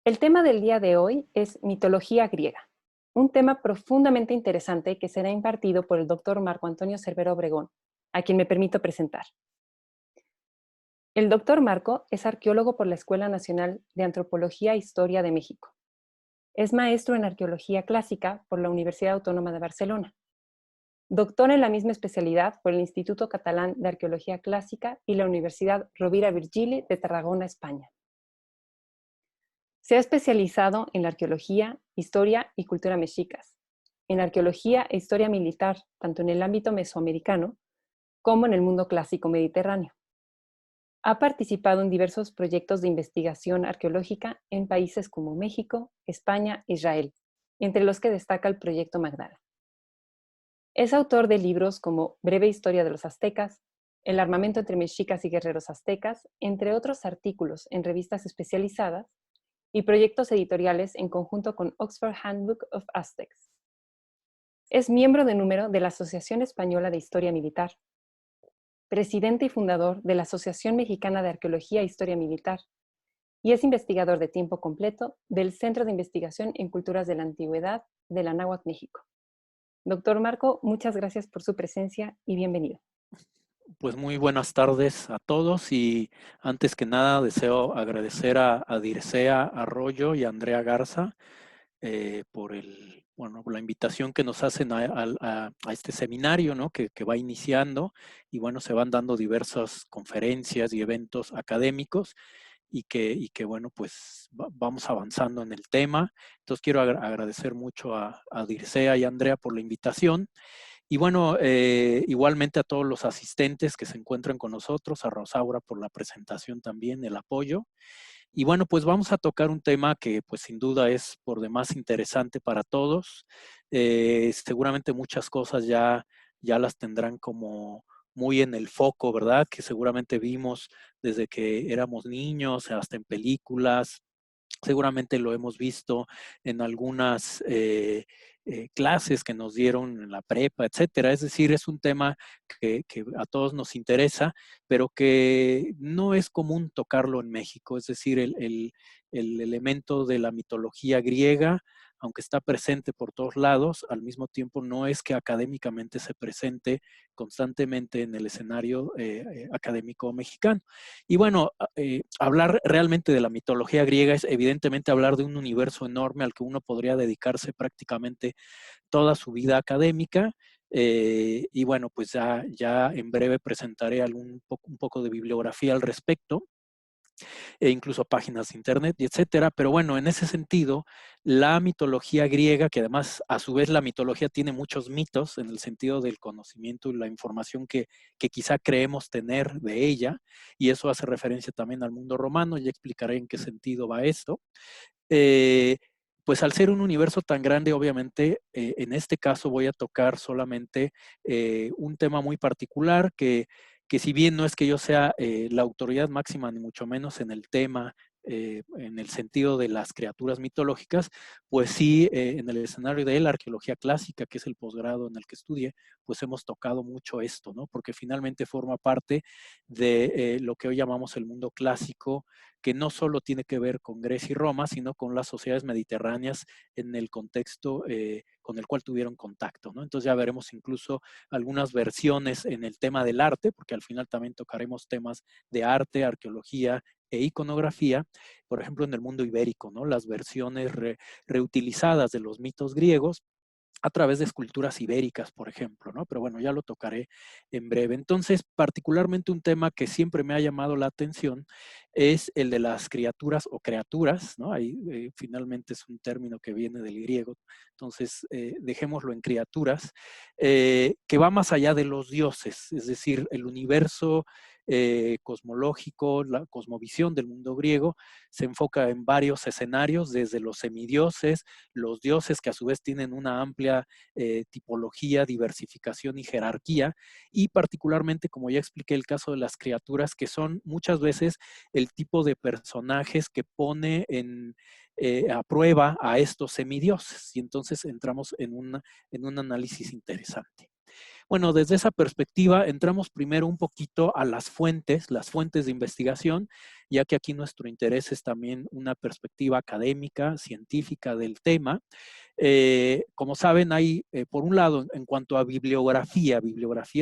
El tema del día de hoy es mitología griega, un tema profundamente interesante que será impartido por el doctor Marco Antonio Cervera Obregón, a quien me permito presentar. El doctor Marco es arqueólogo por la Escuela Nacional de Antropología e Historia de México. Es maestro en arqueología clásica por la Universidad Autónoma de Barcelona. Doctor en la misma especialidad por el Instituto Catalán de Arqueología Clásica y la Universidad Rovira Virgili de Tarragona, España. Se ha especializado en la arqueología, historia y cultura mexicas, en arqueología e historia militar, tanto en el ámbito mesoamericano como en el mundo clásico mediterráneo. Ha participado en diversos proyectos de investigación arqueológica en países como México, España e Israel, entre los que destaca el Proyecto Magdala. Es autor de libros como Breve Historia de los Aztecas, El armamento entre mexicas y guerreros aztecas, entre otros artículos en revistas especializadas y proyectos editoriales en conjunto con Oxford Handbook of Aztecs. Es miembro de número de la Asociación Española de Historia Militar, presidente y fundador de la Asociación Mexicana de Arqueología e Historia Militar, y es investigador de tiempo completo del Centro de Investigación en Culturas de la Antigüedad de la Náhuatl, México. Doctor Marco, muchas gracias por su presencia y bienvenido. Pues muy buenas tardes a todos y antes que nada deseo agradecer a Dircea Arroyo y a Andrea Garza por la invitación que nos hacen a este seminario, ¿no? que va iniciando y bueno, se van dando diversas conferencias y eventos académicos y que bueno, pues vamos avanzando en el tema. Entonces quiero agradecer mucho a Dircea y a Andrea por la invitación. Y bueno, igualmente a todos los asistentes que se encuentran con nosotros, a Rosaura por la presentación también, el apoyo. Y bueno, pues vamos a tocar un tema que pues sin duda es por demás interesante para todos. Seguramente muchas cosas ya las tendrán como muy en el foco, ¿verdad? Que seguramente vimos desde que éramos niños, hasta en películas. Seguramente lo hemos visto en algunas clases que nos dieron en la prepa, etcétera. Es decir, es un tema que a todos nos interesa, pero que no es común tocarlo en México. Es decir, el elemento de la mitología griega, aunque está presente por todos lados, al mismo tiempo no es que académicamente se presente constantemente en el escenario académico mexicano. Y bueno, hablar realmente de la mitología griega es evidentemente hablar de un universo enorme al que uno podría dedicarse prácticamente toda su vida académica. Y bueno, pues ya en breve presentaré un poco de bibliografía al respecto e incluso páginas de internet, y etcétera. Pero bueno, en ese sentido, la mitología griega, que además a su vez la mitología tiene muchos mitos en el sentido del conocimiento y la información que quizá creemos tener de ella, y eso hace referencia también al mundo romano, ya explicaré en qué sentido va esto. Eh, pues al ser un universo tan grande, obviamente, en este caso voy a tocar solamente un tema muy particular que si bien no es que yo sea la autoridad máxima, ni mucho menos en el tema, en el sentido de las criaturas mitológicas, pues sí, en el escenario de la arqueología clásica, que es el posgrado en el que estudié, pues hemos tocado mucho esto, ¿no? Porque finalmente forma parte de lo que hoy llamamos el mundo clásico, que no solo tiene que ver con Grecia y Roma, sino con las sociedades mediterráneas en el contexto con el cual tuvieron contacto, ¿no? Entonces ya veremos incluso algunas versiones en el tema del arte, porque al final también tocaremos temas de arte, arqueología e iconografía, por ejemplo en el mundo ibérico, ¿no? Las versiones reutilizadas de los mitos griegos a través de esculturas ibéricas, por ejemplo, ¿no? Pero bueno, ya lo tocaré en breve. Entonces, particularmente un tema que siempre me ha llamado la atención es el de las criaturas o creaturas, ¿no? Ahí finalmente es un término que viene del griego, entonces dejémoslo en criaturas, que va más allá de los dioses, es decir, el universo cosmológico, la cosmovisión del mundo griego se enfoca en varios escenarios, desde los semidioses, los dioses que a su vez tienen una amplia tipología, diversificación y jerarquía, y particularmente, como ya expliqué, el caso de las criaturas, que son muchas veces el tipo de personajes que pone a prueba a estos semidioses, y entonces entramos en un análisis interesante. Bueno, desde esa perspectiva entramos primero un poquito a las fuentes de investigación, ya que aquí nuestro interés es también una perspectiva académica, científica del tema. Como saben, hay, por un lado, en cuanto a bibliografía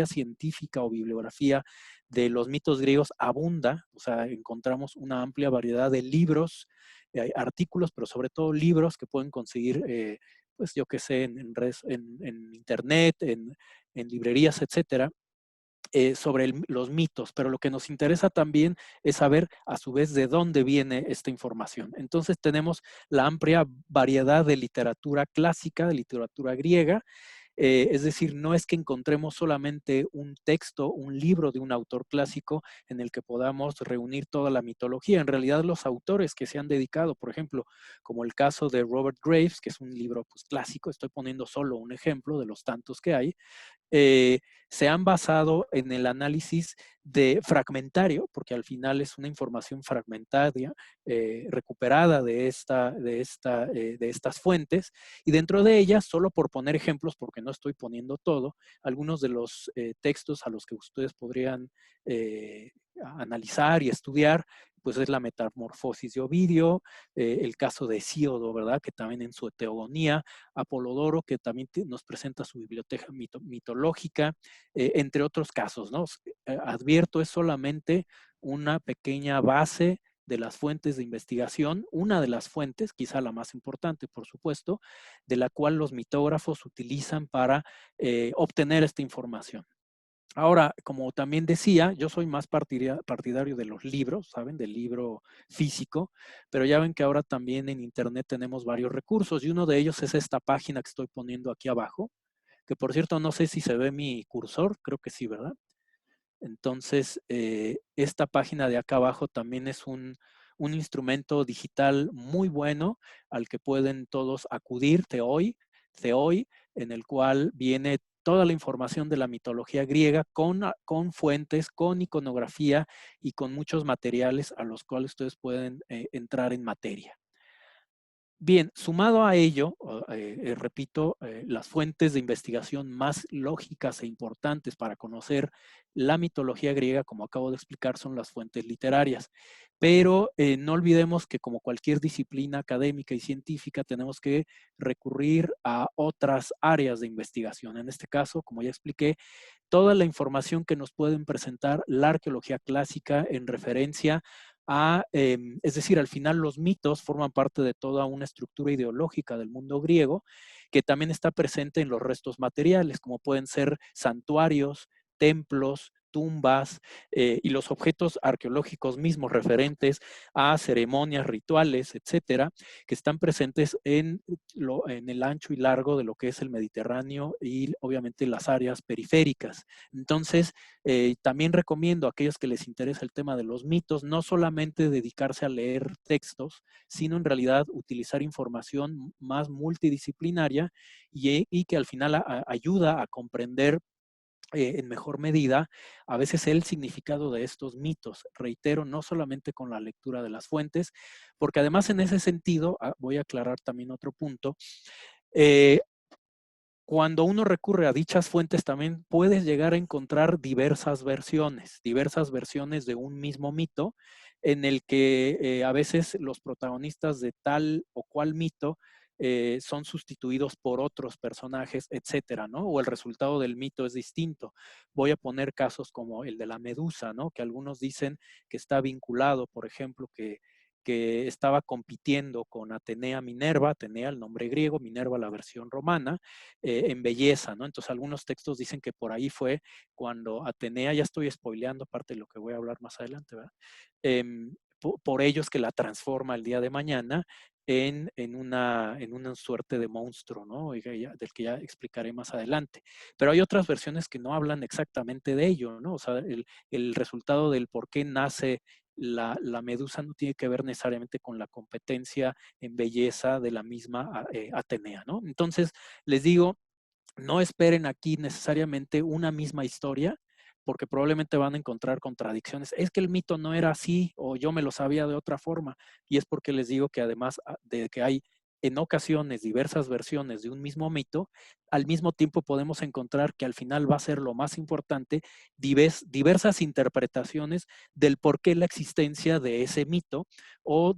científica o bibliografía de los mitos griegos abunda, o sea, encontramos una amplia variedad de libros, artículos, pero sobre todo libros que pueden conseguir, pues yo qué sé, en redes, en internet, en librerías, etcétera, sobre los mitos, pero lo que nos interesa también es saber a su vez de dónde viene esta información. Entonces tenemos la amplia variedad de literatura clásica, de literatura griega, es decir, no es que encontremos solamente un texto, un libro de un autor clásico en el que podamos reunir toda la mitología. En realidad los autores que se han dedicado, por ejemplo, como el caso de Robert Graves, que es un libro pues, clásico, estoy poniendo solo un ejemplo de los tantos que hay, eh, se han basado en el análisis de fragmentario, porque al final es una información fragmentaria recuperada de estas fuentes, y dentro de ellas, solo por poner ejemplos, porque no estoy poniendo todo, algunos de los textos a los que ustedes podrían analizar y estudiar, pues es la Metamorfosis de Ovidio, el caso de Hesíodo, ¿verdad? Que también en su Teogonía, Apolodoro, que también nos presenta su biblioteca mitológica, entre otros casos, ¿no? Advierto, es solamente una pequeña base de las fuentes de investigación, una de las fuentes, quizá la más importante, por supuesto, de la cual los mitógrafos utilizan para obtener esta información. Ahora, como también decía, yo soy más partidario de los libros, ¿saben? Del libro físico, pero ya ven que ahora también en Internet tenemos varios recursos y uno de ellos es esta página que estoy poniendo aquí abajo, que por cierto no sé si se ve mi cursor, creo que sí, ¿verdad? Entonces, esta página de acá abajo también es un instrumento digital muy bueno al que pueden todos acudir, Theoi, en el cual viene toda la información de la mitología griega con fuentes, con iconografía y con muchos materiales a los cuales ustedes pueden entrar en materia. Bien, sumado a ello, repito, las fuentes de investigación más lógicas e importantes para conocer la mitología griega, como acabo de explicar, son las fuentes literarias. Pero no olvidemos que como cualquier disciplina académica y científica, tenemos que recurrir a otras áreas de investigación. En este caso, como ya expliqué, toda la información que nos pueden presentar la arqueología clásica en referencia a, es decir, al final los mitos forman parte de toda una estructura ideológica del mundo griego que también está presente en los restos materiales, como pueden ser santuarios, templos, tumbas y los objetos arqueológicos mismos referentes a ceremonias, rituales, etcétera, que están presentes en el ancho y largo de lo que es el Mediterráneo y obviamente las áreas periféricas. Entonces, también recomiendo a aquellos que les interesa el tema de los mitos, no solamente dedicarse a leer textos, sino en realidad utilizar información más multidisciplinaria y que al final ayuda a comprender en mejor medida a veces el significado de estos mitos. Reitero, no solamente con la lectura de las fuentes, porque además en ese sentido, voy a aclarar también otro punto, eh, cuando uno recurre a dichas fuentes también puedes llegar a encontrar diversas versiones de un mismo mito en el que a veces los protagonistas de tal o cual mito son sustituidos por otros personajes, etcétera, ¿no? O el resultado del mito es distinto. Voy a poner casos como el de la Medusa, ¿no? Que algunos dicen que está vinculado, por ejemplo, que estaba compitiendo con Atenea Minerva, Atenea el nombre griego, Minerva la versión romana, en belleza, ¿no? Entonces algunos textos dicen que por ahí fue cuando Atenea, ya estoy spoileando parte de lo que voy a hablar más adelante, ¿verdad? Por ellos que la transforma el día de mañana en una suerte de monstruo, ¿no? Del que ya explicaré más adelante. Pero hay otras versiones que no hablan exactamente de ello, ¿no? O sea, el resultado del por qué nace la medusa no tiene que ver necesariamente con la competencia en belleza de la misma Atenea, ¿no? Entonces, les digo, no esperen aquí necesariamente una misma historia, porque probablemente van a encontrar contradicciones. Es que el mito no era así o yo me lo sabía de otra forma. Y es porque les digo que además de que hay en ocasiones diversas versiones de un mismo mito, al mismo tiempo podemos encontrar que al final va a ser lo más importante diversas interpretaciones del por qué la existencia de ese mito o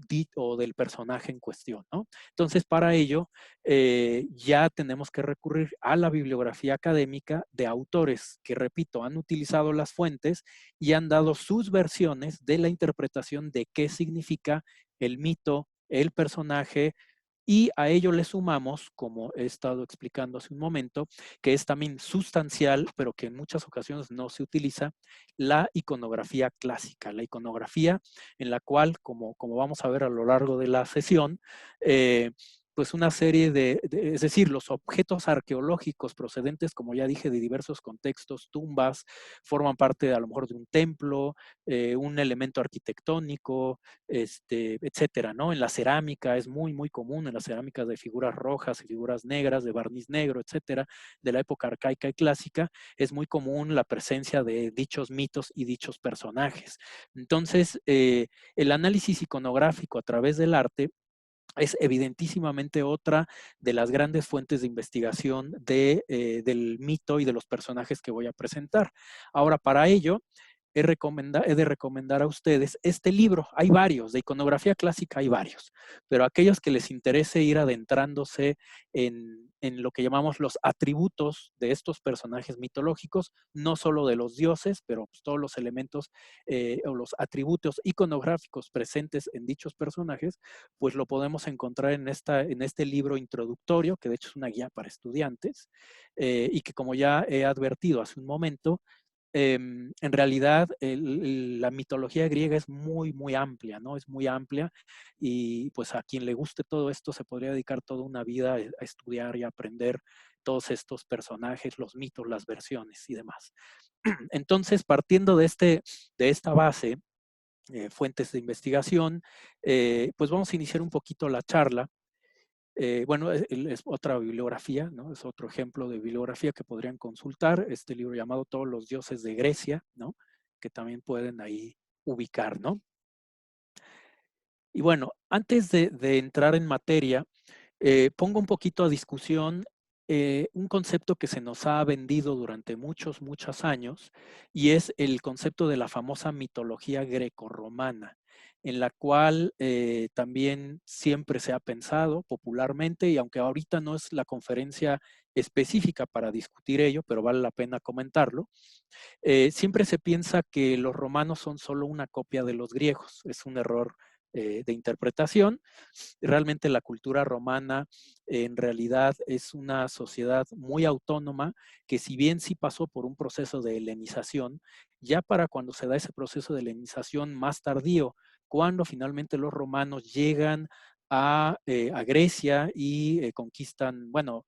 del personaje en cuestión, ¿no? Entonces, para ello, ya tenemos que recurrir a la bibliografía académica de autores que, repito, han utilizado las fuentes y han dado sus versiones de la interpretación de qué significa el mito, el personaje, y a ello le sumamos, como he estado explicando hace un momento, que es también sustancial, pero que en muchas ocasiones no se utiliza, la iconografía clásica. La iconografía en la cual, como vamos a ver a lo largo de la sesión, pues una serie es decir, los objetos arqueológicos procedentes, como ya dije, de diversos contextos, tumbas, forman parte a lo mejor de un templo, un elemento arquitectónico, etcétera, ¿no? En la cerámica es muy, muy común, en las cerámicas de figuras rojas y figuras negras, de barniz negro, etcétera, de la época arcaica y clásica, es muy común la presencia de dichos mitos y dichos personajes. Entonces, el análisis iconográfico a través del arte es evidentísimamente otra de las grandes fuentes de investigación del mito y de los personajes que voy a presentar. Ahora, para ello, he de recomendar a ustedes este libro. Hay varios, de iconografía clásica hay varios, pero aquellos que les interese ir adentrándose en lo que llamamos los atributos de estos personajes mitológicos, no solo de los dioses, pero pues, todos los elementos o los atributos iconográficos presentes en dichos personajes, pues lo podemos encontrar en este libro introductorio, que de hecho es una guía para estudiantes, y que, como ya he advertido hace un momento, en realidad la mitología griega es muy, muy amplia, ¿no? Es muy amplia, y pues a quien le guste todo esto se podría dedicar toda una vida a estudiar y a aprender todos estos personajes, los mitos, las versiones y demás. Entonces, partiendo de esta base, fuentes de investigación, pues vamos a iniciar un poquito la charla. Bueno, es otra bibliografía, ¿no? Es otro ejemplo de bibliografía que podrían consultar, este libro llamado Todos los dioses de Grecia, ¿no? Que también pueden ahí ubicar, ¿no? Y bueno, antes de entrar en materia, pongo un poquito a discusión un concepto que se nos ha vendido durante muchos años, y es el concepto de la famosa mitología grecorromana, en la cual también siempre se ha pensado popularmente, y aunque ahorita no es la conferencia específica para discutir ello, pero vale la pena comentarlo, siempre se piensa que los romanos son solo una copia de los griegos. Es un error de interpretación. Realmente la cultura romana en realidad es una sociedad muy autónoma que, si bien sí pasó por un proceso de helenización, ya para cuando se da ese proceso de helenización más tardío, cuando finalmente los romanos llegan a Grecia y conquistan, bueno,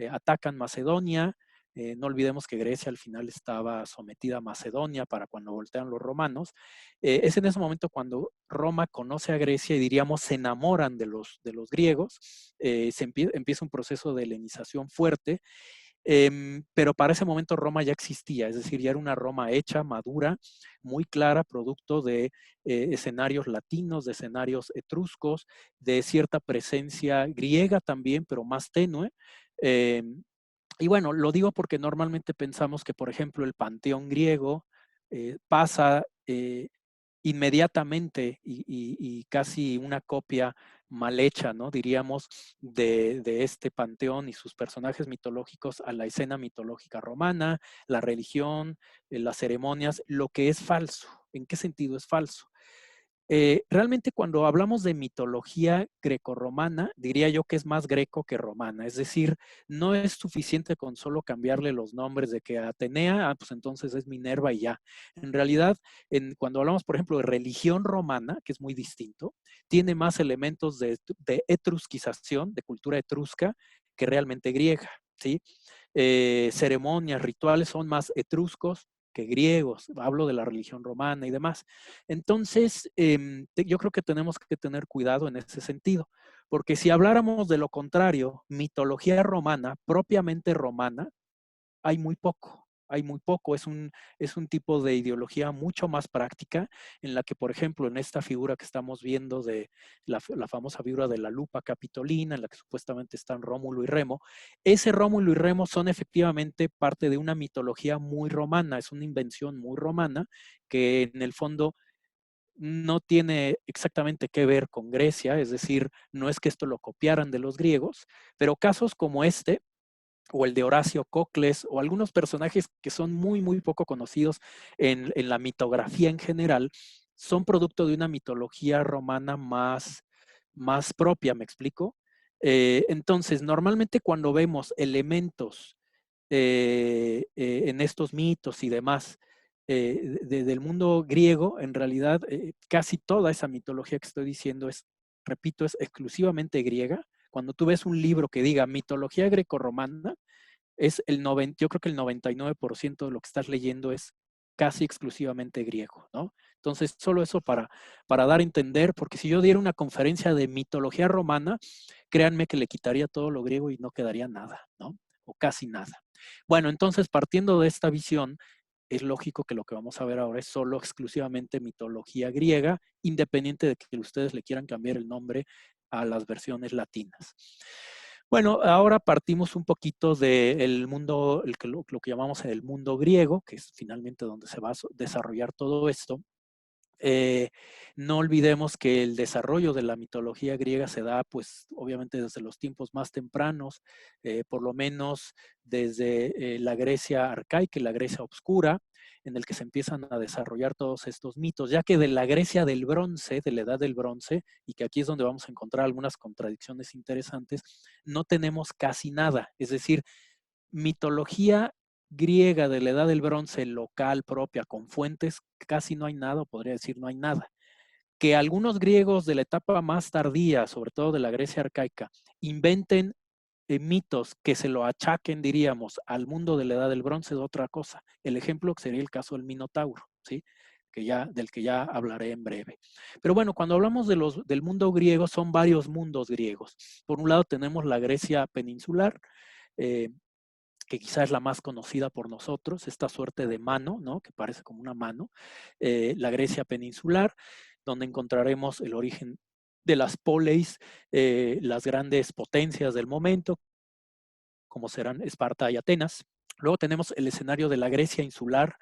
atacan Macedonia. No olvidemos que Grecia al final estaba sometida a Macedonia para cuando voltean los romanos. Es en ese momento cuando Roma conoce a Grecia y, diríamos, se enamoran de los griegos. Empieza un proceso de helenización fuerte, pero para ese momento Roma ya existía, es decir, ya era una Roma hecha, madura, muy clara, producto de escenarios latinos, de escenarios etruscos, de cierta presencia griega también, pero más tenue. Eh, y bueno, lo digo porque normalmente pensamos que, por ejemplo, el panteón griego pasa inmediatamente y casi una copia mal hecha, ¿no? Diríamos, de este panteón y sus personajes mitológicos a la escena mitológica romana, la religión, las ceremonias, lo que es falso. ¿En qué sentido es falso? Realmente, cuando hablamos de mitología grecorromana, diría yo que es más greco que romana. Es decir, no es suficiente con solo cambiarle los nombres de que Atenea, pues entonces es Minerva y ya. En realidad, cuando hablamos, por ejemplo, de religión romana, que es muy distinto, tiene más elementos de etrusquización, de cultura etrusca, que realmente griega, ¿sí? Ceremonias, rituales son más etruscos que griegos. Hablo de la religión romana y demás. Entonces, yo creo que tenemos que tener cuidado en ese sentido, porque si habláramos de lo contrario, mitología romana, propiamente romana, hay muy poco. hay muy poco, es un tipo de ideología mucho más práctica en la que, por ejemplo, en esta figura que estamos viendo de la famosa figura de la lupa capitolina, en la que supuestamente están Rómulo y Remo, ese Rómulo y Remo son efectivamente parte de una mitología muy romana, es una invención muy romana que en el fondo no tiene exactamente que ver con Grecia, es decir, no es que esto lo copiaran de los griegos, pero casos como este, o el de Horacio Cocles, o algunos personajes que son muy, muy poco conocidos en la mitografía en general, son producto de una mitología romana más propia, ¿me explico? Entonces, normalmente cuando vemos elementos en estos mitos y demás del mundo griego, en realidad casi toda esa mitología que estoy diciendo es, repito, es exclusivamente griega. Cuando tú ves un libro que diga mitología grecorromana, es el 90, yo creo que el 99% de lo que estás leyendo es casi exclusivamente griego, ¿no? Entonces, solo eso para dar a entender, porque si yo diera una conferencia de mitología romana, créanme que le quitaría todo lo griego y no quedaría nada, ¿no? O casi nada. Bueno, entonces, partiendo de esta visión, es lógico que lo que vamos a ver ahora es solo exclusivamente mitología griega, independiente de que ustedes le quieran cambiar el nombre a las versiones latinas. Bueno, ahora partimos un poquito del mundo, lo que llamamos el mundo griego, que es finalmente donde se va a desarrollar todo esto. Eh, no olvidemos que el desarrollo de la mitología griega se da, pues, obviamente desde los tiempos más tempranos, por lo menos desde la Grecia arcaica y la Grecia obscura, en el que se empiezan a desarrollar todos estos mitos, ya que de la Grecia del bronce, de la edad del bronce, y que aquí es donde vamos a encontrar algunas contradicciones interesantes, no tenemos casi nada. Es decir, mitología griega de la edad del bronce local propia con fuentes, casi no hay nada, podría decir no hay nada. Que algunos griegos de la etapa más tardía, sobre todo de la Grecia arcaica, inventen mitos que se lo achaquen, diríamos, al mundo de la edad del bronce es otra cosa. El ejemplo sería el caso del Minotauro, ¿sí? Del que ya hablaré en breve. Pero bueno, cuando hablamos del mundo griego, son varios mundos griegos. Por un lado tenemos la Grecia peninsular, eh, que quizás es la más conocida por nosotros, esta suerte de mano, ¿no? Que parece como una mano, la Grecia peninsular, donde encontraremos el origen de las poleis, las grandes potencias del momento, como serán Esparta y Atenas. Luego tenemos el escenario de la Grecia insular,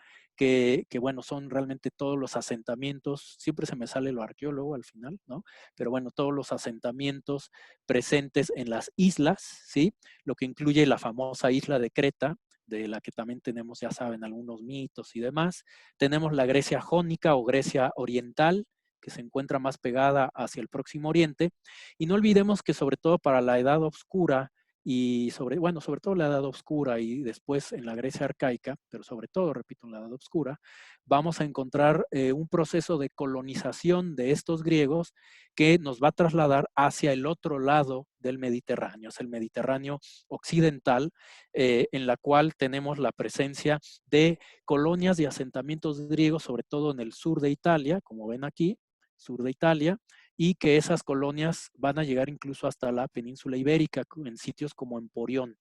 bueno, son realmente todos los asentamientos, siempre se me sale lo arqueólogo al final, ¿no? Pero bueno, todos los asentamientos presentes en las islas, ¿sí? Lo que incluye la famosa isla de Creta, de la que también tenemos, ya saben, algunos mitos y demás. Tenemos la Grecia jónica o Grecia oriental, que se encuentra más pegada hacia el Próximo Oriente. Y no olvidemos que sobre todo para la Edad Oscura, y sobre todo la Edad Oscura y después en la Grecia arcaica, pero sobre todo, repito, en la Edad Oscura, vamos a encontrar un proceso de colonización de estos griegos que nos va a trasladar hacia el otro lado del Mediterráneo, es el Mediterráneo occidental, en la cual tenemos la presencia de colonias y asentamientos griegos, sobre todo en el sur de Italia, como ven aquí, sur de Italia, y que esas colonias van a llegar incluso hasta la península ibérica, en sitios como Emporión.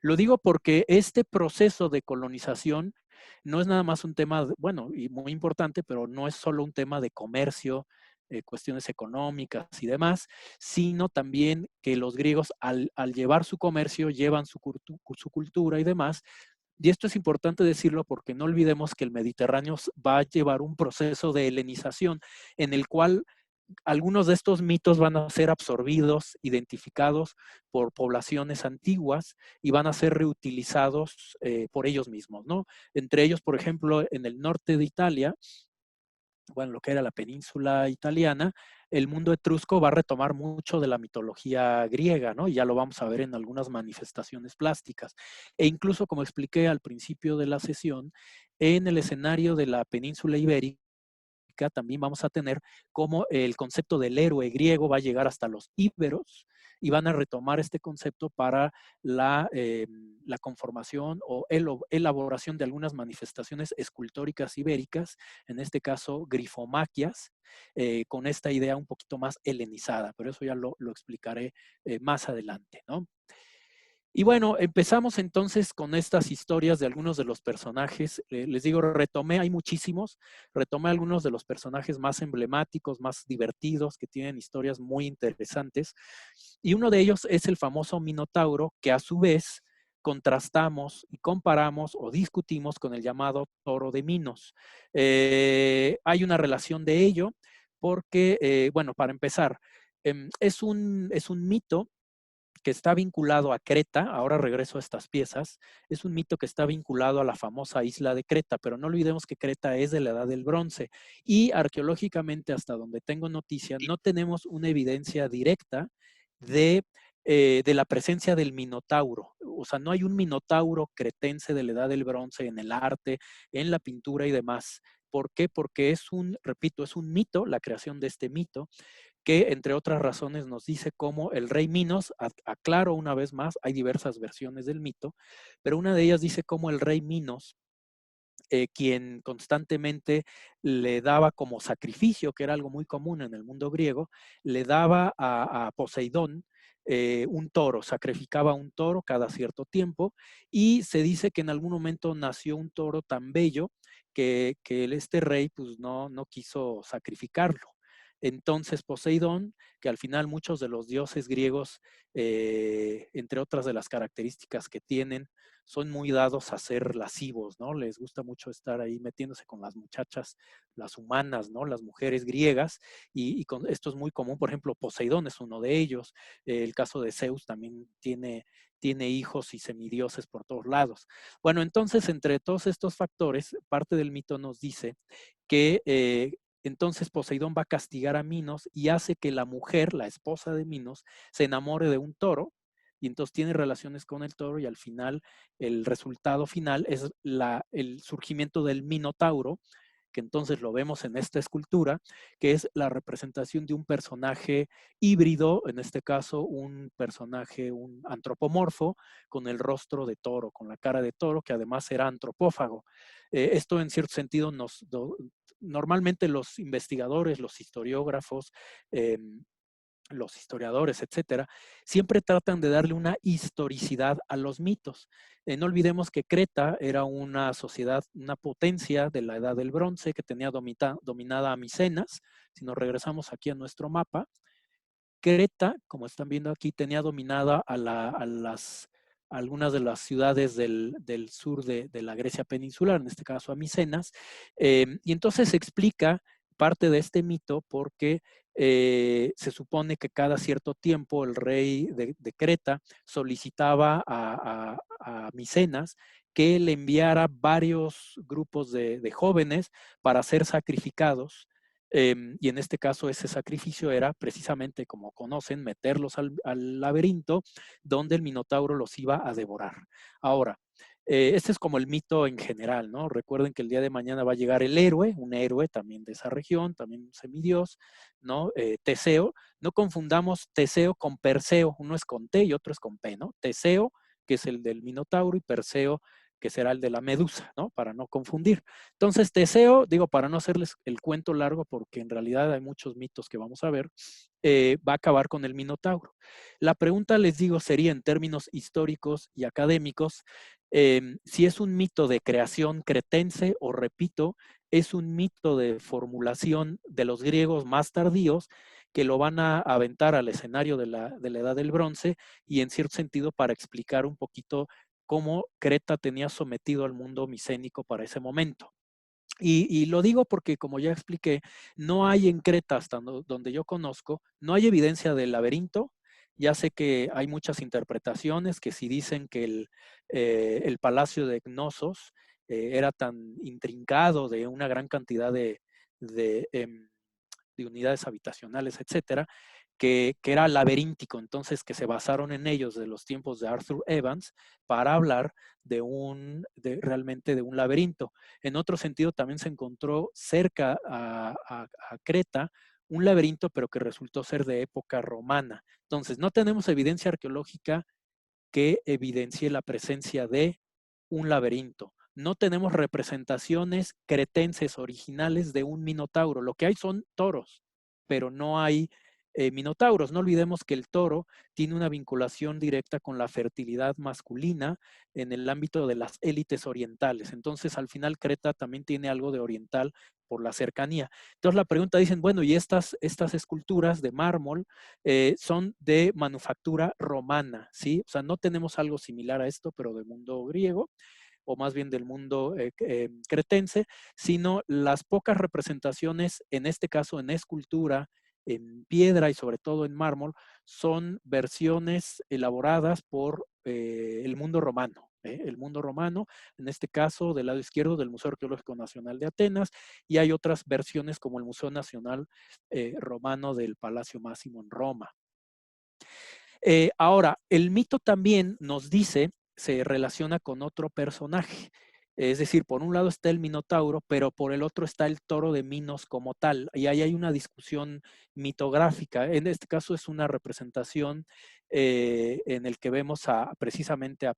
Lo digo porque este proceso de colonización no es nada más un tema, bueno, y muy importante, pero no es solo un tema de comercio, cuestiones económicas y demás, sino también que los griegos al llevar su comercio llevan su cultura y demás. Y esto es importante decirlo porque no olvidemos que el Mediterráneo va a llevar un proceso de helenización en el cual algunos de estos mitos van a ser absorbidos, identificados por poblaciones antiguas y van a ser reutilizados por ellos mismos, ¿no? Entre ellos, por ejemplo, en el norte de Italia, bueno, lo que era la península italiana, el mundo etrusco va a retomar mucho de la mitología griega, ¿no? Y ya lo vamos a ver en algunas manifestaciones plásticas. E incluso, como expliqué al principio de la sesión, en el escenario de la península ibérica, también vamos a tener cómo el concepto del héroe griego va a llegar hasta los íberos y van a retomar este concepto para la conformación o elaboración de algunas manifestaciones escultóricas ibéricas, en este caso grifomaquias, con esta idea un poquito más helenizada, pero eso ya lo explicaré más adelante, ¿no? Y bueno, empezamos entonces con estas historias de algunos de los personajes. Les digo, hay muchísimos, retomé algunos de los personajes más emblemáticos, más divertidos, que tienen historias muy interesantes. Y uno de ellos es el famoso Minotauro, que a su vez contrastamos y comparamos o discutimos con el llamado toro de Minos. Hay una relación de ello porque, bueno, para empezar, es un mito que está vinculado a Creta. Ahora regreso a estas piezas. Es un mito que está vinculado a la famosa isla de Creta, pero no olvidemos que Creta es de la Edad del Bronce y arqueológicamente, hasta donde tengo noticia, no tenemos una evidencia directa de, de la presencia del Minotauro. O sea, no hay un Minotauro cretense de la Edad del Bronce en el arte, en la pintura y demás. ¿Por qué? Porque es un, repito, es un mito, la creación de este mito, que entre otras razones nos dice cómo el rey Minos, aclaro una vez más, hay diversas versiones del mito, pero una de ellas dice cómo el rey Minos, quien constantemente le daba como sacrificio, que era algo muy común en el mundo griego, le daba a Poseidón un toro, sacrificaba un toro cada cierto tiempo, y se dice que en algún momento nació un toro tan bello que este rey pues no quiso sacrificarlo. Entonces Poseidón, que al final muchos de los dioses griegos, entre otras de las características que tienen, son muy dados a ser lascivos, ¿no? Les gusta mucho estar ahí metiéndose con las muchachas, las humanas, ¿no? Las mujeres griegas, y con, esto es muy común. Por ejemplo, Poseidón es uno de ellos. El caso de Zeus también tiene hijos y semidioses por todos lados. Bueno, entonces, entre todos estos factores, parte del mito nos dice que entonces Poseidón va a castigar a Minos y hace que la mujer, la esposa de Minos, se enamore de un toro, y entonces tiene relaciones con el toro, y al final el resultado final es el surgimiento del Minotauro, que entonces lo vemos en esta escultura, que es la representación de un personaje híbrido, en este caso un personaje, un antropomorfo, con el rostro de toro, con la cara de toro, que además era antropófago. Esto en cierto sentido normalmente los investigadores, los historiógrafos, los historiadores, etcétera, siempre tratan de darle una historicidad a los mitos. No olvidemos que Creta era una sociedad, una potencia de la Edad del Bronce que tenía dominada a Micenas. Si nos regresamos aquí a nuestro mapa, Creta, como están viendo aquí, tenía dominada a algunas de las ciudades del sur de la Grecia peninsular, en este caso a Micenas, y entonces se explica parte de este mito porque se supone que cada cierto tiempo el rey de Creta solicitaba a Micenas que le enviara varios grupos de jóvenes para ser sacrificados, y en este caso ese sacrificio era precisamente, como conocen, meterlos al laberinto donde el Minotauro los iba a devorar. Ahora, este es como el mito en general, ¿no? Recuerden que el día de mañana va a llegar el héroe, un héroe también de esa región, también un semidios, ¿no? Teseo. No confundamos Teseo con Perseo, uno es con T y otro es con P, ¿no? Teseo, que es el del Minotauro, y Perseo, que será el de la Medusa, ¿no? Para no confundir. Entonces, Teseo, digo, para no hacerles el cuento largo, porque en realidad hay muchos mitos que vamos a ver, va a acabar con el Minotauro. La pregunta, les digo, sería en términos históricos y académicos, si es un mito de creación cretense o, repito, es un mito de formulación de los griegos más tardíos que lo van a aventar al escenario de la Edad del Bronce, y en cierto sentido para explicar un poquito cómo Creta tenía sometido al mundo micénico para ese momento. Y lo digo porque, como ya expliqué, no hay en Creta, hasta donde yo conozco, no hay evidencia del laberinto. Ya sé que hay muchas interpretaciones, que si dicen que el palacio de Cnosos era tan intrincado de una gran cantidad de, em, de unidades habitacionales, etcétera, que era laberíntico, entonces que se basaron en ellos de los tiempos de Arthur Evans para hablar realmente de un laberinto. En otro sentido, también se encontró cerca a Creta un laberinto, pero que resultó ser de época romana. Entonces, no tenemos evidencia arqueológica que evidencie la presencia de un laberinto. No tenemos representaciones cretenses originales de un minotauro. Lo que hay son toros, pero no hay minotauros. No olvidemos que el toro tiene una vinculación directa con la fertilidad masculina en el ámbito de las élites orientales. Entonces, al final, Creta también tiene algo de oriental por la cercanía. Entonces, la pregunta dicen, bueno, ¿y estas esculturas de mármol son de manufactura romana? ¿Sí? O sea, no tenemos algo similar a esto, pero del mundo griego, o más bien del mundo cretense, sino las pocas representaciones, en este caso en escultura, en piedra y sobre todo en mármol, son versiones elaboradas por el mundo romano. El mundo romano, en este caso del lado izquierdo del Museo Arqueológico Nacional de Atenas, y hay otras versiones como el Museo Nacional Romano del Palacio Máximo en Roma. Ahora, el mito también nos dice, se relaciona con otro personaje. Es decir, por un lado está el Minotauro, pero por el otro está el toro de Minos como tal. Y ahí hay una discusión mitográfica. En este caso es una representación en el que vemos precisamente a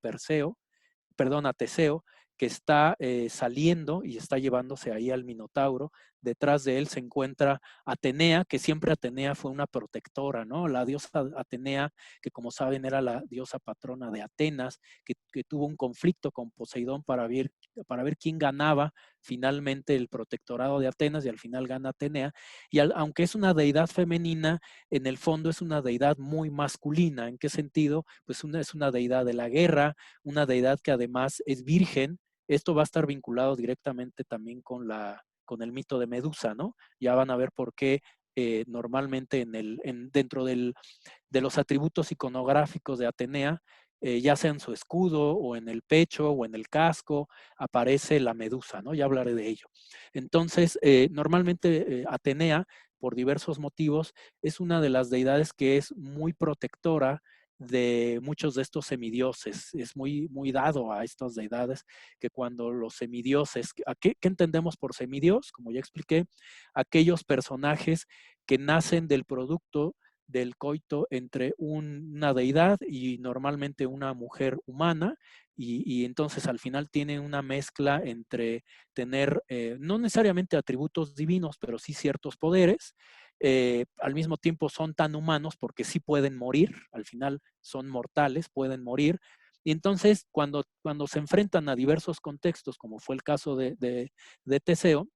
Teseo, que está saliendo y está llevándose ahí al Minotauro. Detrás de él se encuentra Atenea, que siempre Atenea fue una protectora, ¿no? La diosa Atenea, que como saben era la diosa patrona de Atenas, que tuvo un conflicto con Poseidón para ver quién ganaba finalmente el protectorado de Atenas, y al final gana Atenea. Y aunque es una deidad femenina, en el fondo es una deidad muy masculina. ¿En qué sentido? Pues es una deidad de la guerra, una deidad que además es virgen. Esto va a estar vinculado directamente también con el mito de Medusa, ¿no? Ya van a ver por qué normalmente dentro de los atributos iconográficos de Atenea, ya sea en su escudo o en el pecho o en el casco, aparece la medusa, ¿no? Ya hablaré de ello. Entonces, normalmente Atenea, por diversos motivos, es una de las deidades que es muy protectora de muchos de estos semidioses. Es muy, muy dado a estas deidades, que cuando los semidioses, ¿qué entendemos por semidios? Como ya expliqué, aquellos personajes que nacen del producto del coito entre una deidad y normalmente una mujer humana, y entonces al final tienen una mezcla entre tener no necesariamente atributos divinos, pero sí ciertos poderes. Al mismo tiempo son tan humanos porque sí pueden morir, al final son mortales, pueden morir. Y entonces cuando se enfrentan a diversos contextos, como fue el caso de Teseo,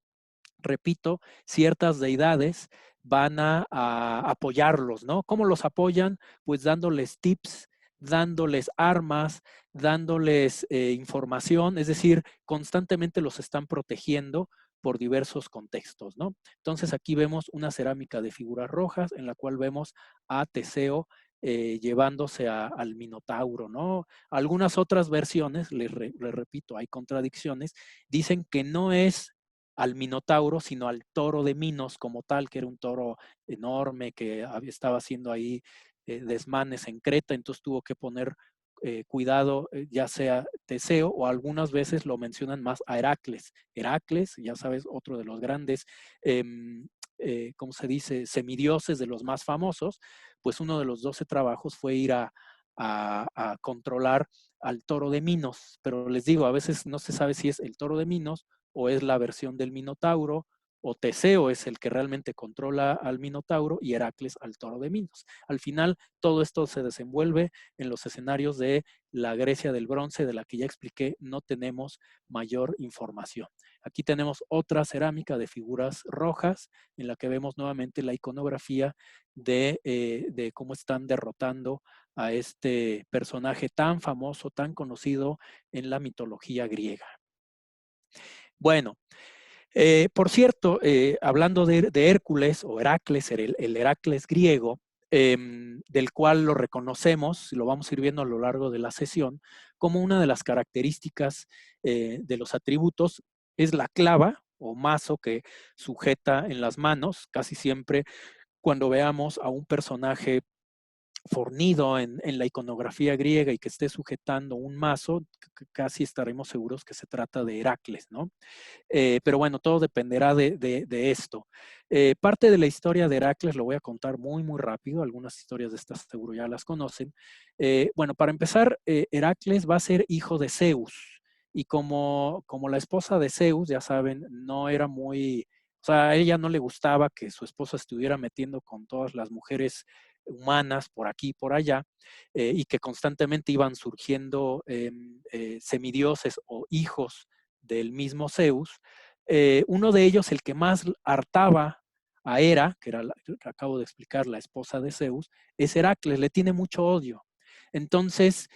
repito, ciertas deidades van a apoyarlos, ¿no? ¿Cómo los apoyan? Pues dándoles tips, dándoles armas, dándoles información, es decir, constantemente los están protegiendo por diversos contextos, ¿no? Entonces aquí vemos una cerámica de figuras rojas en la cual vemos a Teseo llevándose al Minotauro, ¿no? Algunas otras versiones, les repito, hay contradicciones, dicen que no es al Minotauro, sino al toro de Minos como tal, que era un toro enorme que estaba haciendo ahí desmanes en Creta, entonces tuvo que poner cuidado, ya sea Teseo, o algunas veces lo mencionan más a Heracles. Heracles, ya sabes, otro de los grandes, ¿cómo se dice?, semidioses, de los más famosos. Pues uno de los 12 trabajos fue ir a controlar al toro de Minos, pero les digo, a veces no se sabe si es el toro de Minos o es la versión del Minotauro, o Teseo es el que realmente controla al Minotauro y Heracles al toro de Minos. Al final, todo esto se desenvuelve en los escenarios de la Grecia del Bronce, de la que ya expliqué, no tenemos mayor información. Aquí tenemos otra cerámica de figuras rojas, en la que vemos nuevamente la iconografía de cómo están derrotando a este personaje tan famoso, tan conocido en la mitología griega. Bueno, por cierto, hablando de Hércules o Heracles, el Heracles griego, del cual lo reconocemos, lo vamos a ir viendo a lo largo de la sesión, como una de las características de los atributos es la clava o mazo que sujeta en las manos. Casi siempre cuando veamos a un personaje fornido en la iconografía griega y que esté sujetando un mazo, casi estaremos seguros que se trata de Heracles, ¿no? Pero bueno, todo dependerá de esto. Parte de la historia de Heracles lo voy a contar muy, muy rápido. Algunas historias de estas seguro ya las conocen. Bueno, para empezar, Heracles va a ser hijo de Zeus. Y como la esposa de Zeus, ya saben, no era muy, o sea, a ella no le gustaba que su esposa estuviera metiendo con todas las mujeres humanas por aquí y por allá, y que constantemente iban surgiendo semidioses o hijos del mismo Zeus. Uno de ellos, el que más hartaba a Hera, que era que acabo de explicar, la esposa de Zeus, es Heracles, le tiene mucho odio. Entonces,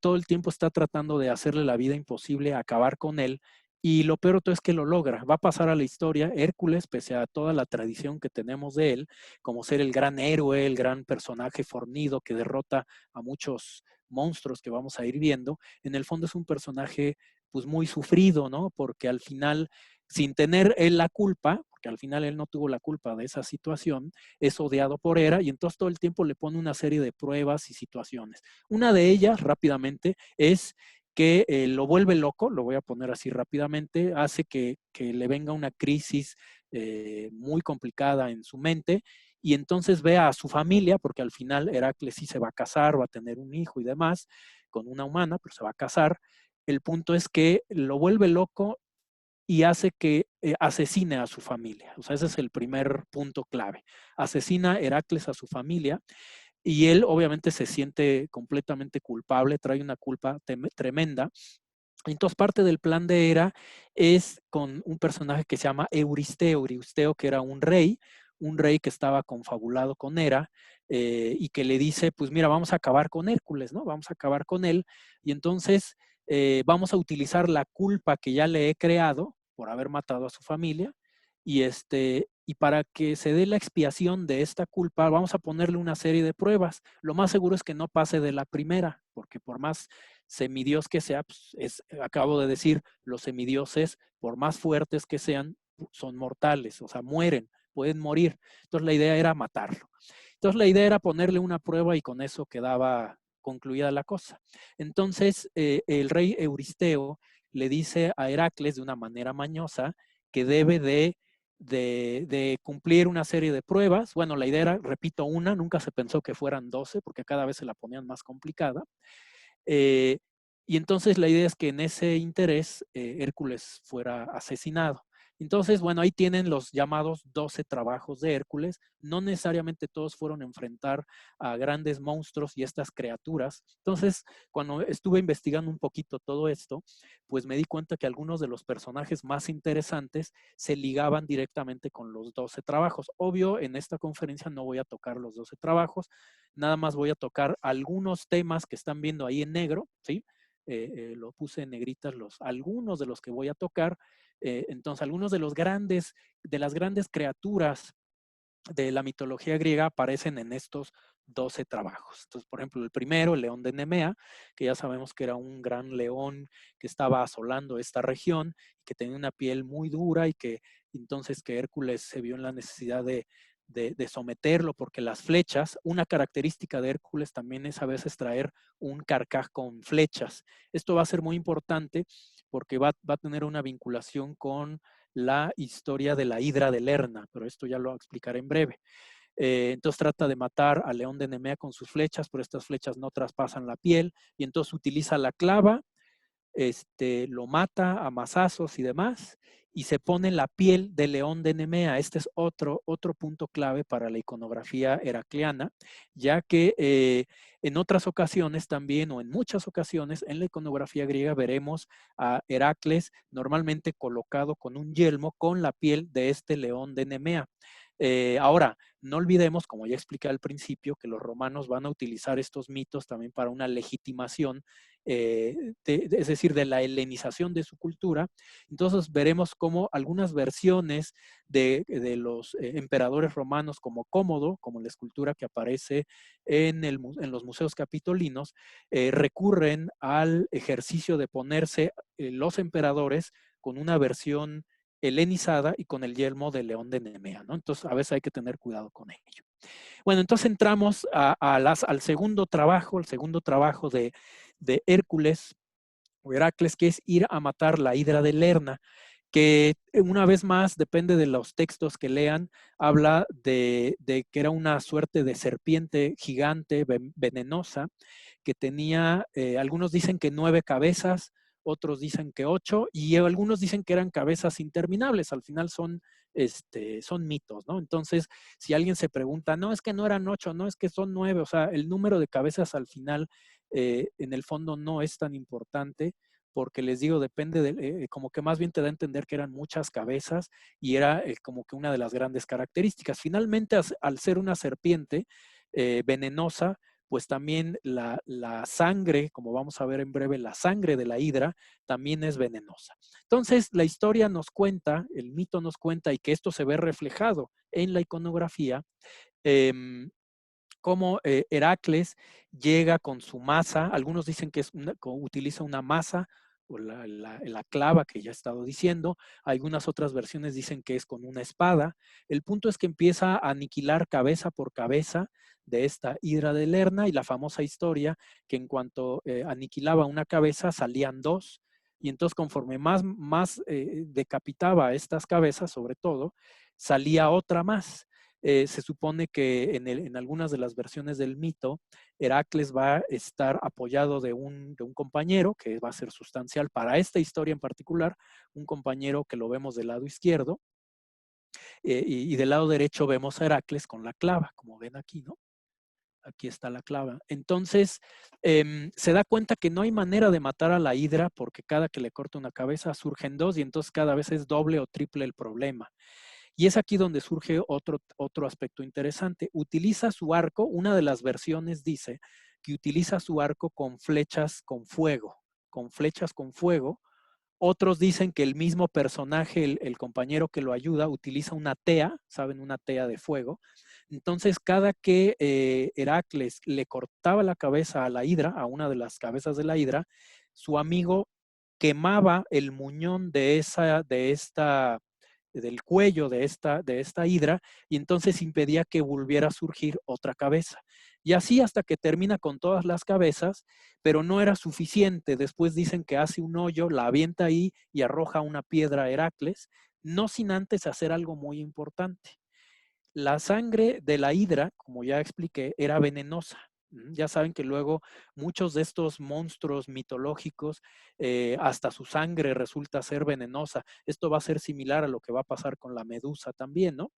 todo el tiempo está tratando de hacerle la vida imposible, acabar con él, y lo peor de todo es que lo logra. Va a pasar a la historia Hércules, pese a toda la tradición que tenemos de él, como ser el gran héroe, el gran personaje fornido que derrota a muchos monstruos que vamos a ir viendo. En el fondo es un personaje pues muy sufrido, ¿no? Porque al final, sin tener él la culpa, porque al final él no tuvo la culpa de esa situación, es odiado por Hera y entonces todo el tiempo le pone una serie de pruebas y situaciones. Una de ellas, rápidamente, es que lo vuelve loco, lo voy a poner así rápidamente, hace que le venga una crisis muy complicada en su mente y entonces ve a su familia, porque al final Heracles sí se va a casar, va a tener un hijo y demás, con una humana, pero se va a casar. El punto es que lo vuelve loco y hace que asesine a su familia. O sea, ese es el primer punto clave. Asesina Heracles a su familia y él obviamente se siente completamente culpable, trae una culpa tremenda. Entonces parte del plan de Hera es con un personaje que se llama Euristeo, Euristeo que era un rey que estaba confabulado con Hera y que le dice, pues mira, vamos a acabar con Hércules, ¿no? Vamos a acabar con él y entonces vamos a utilizar la culpa que ya le he creado por haber matado a su familia y para que se dé la expiación de esta culpa, vamos a ponerle una serie de pruebas. Lo más seguro es que no pase de la primera, porque por más semidios que sea, pues acabo de decir, los semidioses, por más fuertes que sean, son mortales, o sea, mueren, pueden morir. Entonces la idea era matarlo. Entonces la idea era ponerle una prueba y con eso quedaba concluida la cosa. Entonces el rey Euristeo le dice a Heracles de una manera mañosa que debe de cumplir una serie de pruebas. Bueno, la idea era, repito, una, nunca se pensó que fueran 12, porque cada vez se la ponían más complicada. Eh, y entonces la idea es que en ese interés Hércules fuera asesinado. Entonces, bueno, ahí tienen los llamados 12 trabajos de Hércules. No necesariamente todos fueron a enfrentar a grandes monstruos y estas criaturas. Entonces, cuando estuve investigando un poquito todo esto, pues me di cuenta que algunos de los personajes más interesantes se ligaban directamente con los 12 trabajos. Obvio, en esta conferencia no voy a tocar los 12 trabajos, nada más voy a tocar algunos temas que están viendo ahí en negro, ¿sí? Lo puse en negritas algunos de los que voy a tocar. Entonces, algunos de las grandes criaturas de la mitología griega aparecen en estos 12 trabajos. Entonces, por ejemplo, el primero, el león de Nemea, que ya sabemos que era un gran león que estaba asolando esta región, que tenía una piel muy dura y que entonces que Hércules se vio en la necesidad de someterlo, porque las flechas, una característica de Hércules también es a veces traer un carcaj con flechas. Esto va a ser muy importante porque va a tener una vinculación con la historia de la hidra de Lerna, pero esto ya lo explicaré en breve. Entonces trata de matar al león de Nemea con sus flechas, pero estas flechas no traspasan la piel, y entonces utiliza la clava, lo mata a mazazos y demás, y se pone la piel del león de Nemea. Este es otro punto clave para la iconografía heracleana, ya que en otras ocasiones también, o en muchas ocasiones, en la iconografía griega veremos a Heracles normalmente colocado con un yelmo con la piel de este león de Nemea. Ahora, no olvidemos, como ya expliqué al principio, que los romanos van a utilizar estos mitos también para una legitimación, es decir, de la helenización de su cultura. Entonces veremos cómo algunas versiones de los emperadores romanos como Cómodo, como la escultura que aparece en los museos capitolinos, recurren al ejercicio de ponerse los emperadores con una versión helenizada y con el yelmo de león de Nemea, ¿no? Entonces, a veces hay que tener cuidado con ello. Bueno, entonces entramos al segundo trabajo, de Hércules o Heracles, que es ir a matar la hidra de Lerna, que una vez más, depende de los textos que lean, habla de que era una suerte de serpiente gigante, venenosa, que tenía, algunos dicen que 9 cabezas, otros dicen que 8, y algunos dicen que eran cabezas interminables. Al final son mitos, ¿no? Entonces, si alguien se pregunta, no, es que no eran 8, no, es que son 9, o sea, el número de cabezas al final, en el fondo, no es tan importante, porque les digo, depende como que más bien te da a entender que eran muchas cabezas y era como que una de las grandes características. Finalmente, al ser una serpiente venenosa, pues también la sangre, como vamos a ver en breve, la sangre de la hidra también es venenosa. Entonces, la historia nos cuenta, el mito nos cuenta, y que esto se ve reflejado en la iconografía, cómo Heracles llega con su masa. Algunos dicen que utiliza una masa o la clava que ya he estado diciendo. Algunas otras versiones dicen que es con una espada. El punto es que empieza a aniquilar cabeza por cabeza de esta hidra de Lerna, y la famosa historia que en cuanto aniquilaba una cabeza salían dos, y entonces conforme más decapitaba estas cabezas, sobre todo, salía otra más. Se supone que en algunas de las versiones del mito, Heracles va a estar apoyado de un compañero que va a ser sustancial para esta historia en particular, un compañero que lo vemos del lado izquierdo, y del lado derecho vemos a Heracles con la clava, como ven aquí, ¿no? Aquí está la clava. Entonces, se da cuenta que no hay manera de matar a la hidra, porque cada que le corta una cabeza surgen dos, y entonces cada vez es doble o triple el problema. Y es aquí donde surge otro aspecto interesante. Utiliza su arco, una de las versiones dice que utiliza su arco con flechas con fuego, con flechas con fuego. Otros dicen que el mismo personaje, el compañero que lo ayuda, utiliza una tea, ¿saben? Una tea de fuego. Entonces, cada que Heracles le cortaba la cabeza a la hidra, a una de las cabezas de la hidra, su amigo quemaba el muñón del cuello de esta hidra, y entonces impedía que volviera a surgir otra cabeza. Y así hasta que termina con todas las cabezas, pero no era suficiente. Después dicen que hace un hoyo, la avienta ahí y arroja una piedra a Heracles, no sin antes hacer algo muy importante. La sangre de la hidra, como ya expliqué, era venenosa. Ya saben que luego muchos de estos monstruos mitológicos, hasta su sangre resulta ser venenosa. Esto va a ser similar a lo que va a pasar con la medusa también, ¿no?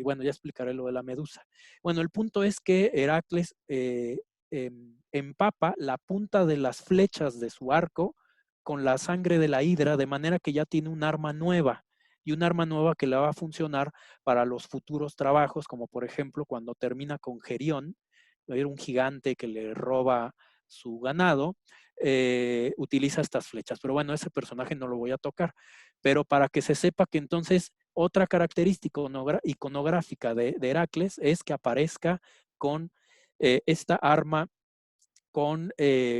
Bueno, ya explicaré lo de la medusa. Bueno, el punto es que Heracles empapa la punta de las flechas de su arco con la sangre de la hidra, de manera que ya tiene un arma nueva, y un arma nueva que le va a funcionar para los futuros trabajos, como por ejemplo cuando termina con Gerión, era un gigante que le roba su ganado, utiliza estas flechas. Pero bueno, ese personaje no lo voy a tocar. Pero para que se sepa que entonces otra característica iconográfica de Heracles es que aparezca con esta arma con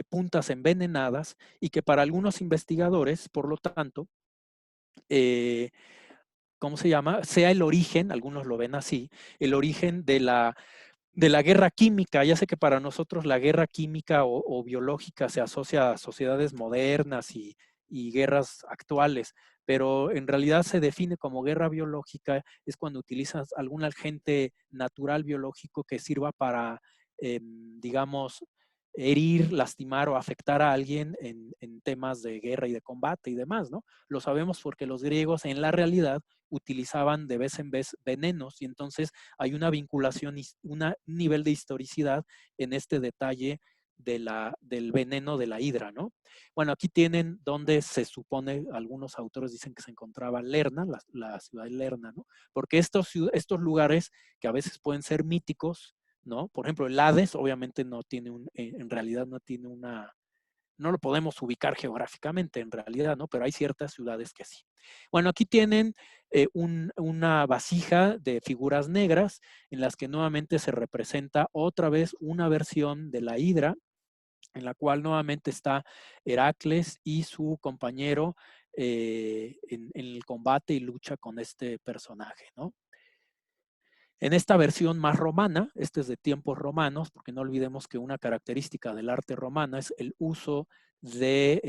puntas envenenadas, y que para algunos investigadores, por lo tanto, ¿cómo se llama? Sea el origen, algunos lo ven así, el origen de la guerra química. Ya sé que para nosotros la guerra química o biológica se asocia a sociedades modernas y guerras actuales, pero en realidad se define como guerra biológica es cuando utilizas algún agente natural biológico que sirva para, digamos, herir, lastimar o afectar a alguien en temas de guerra y de combate y demás, ¿no? Lo sabemos porque los griegos en la realidad utilizaban de vez en vez venenos, y entonces hay una vinculación, un nivel de historicidad en este detalle del veneno de la hidra, ¿no? Bueno, aquí tienen donde se supone, algunos autores dicen que se encontraba Lerna, la ciudad de Lerna, ¿no? Porque estos lugares que a veces pueden ser míticos, ¿no? Por ejemplo, el Hades obviamente no tiene en realidad no tiene no lo podemos ubicar geográficamente en realidad, ¿no? Pero hay ciertas ciudades que sí. Bueno, aquí tienen una vasija de figuras negras en las que nuevamente se representa otra vez una versión de la hidra, en la cual nuevamente está Heracles y su compañero en el combate y lucha con este personaje, ¿no? En esta versión más romana, este es de tiempos romanos, porque no olvidemos que una característica del arte romana es el uso de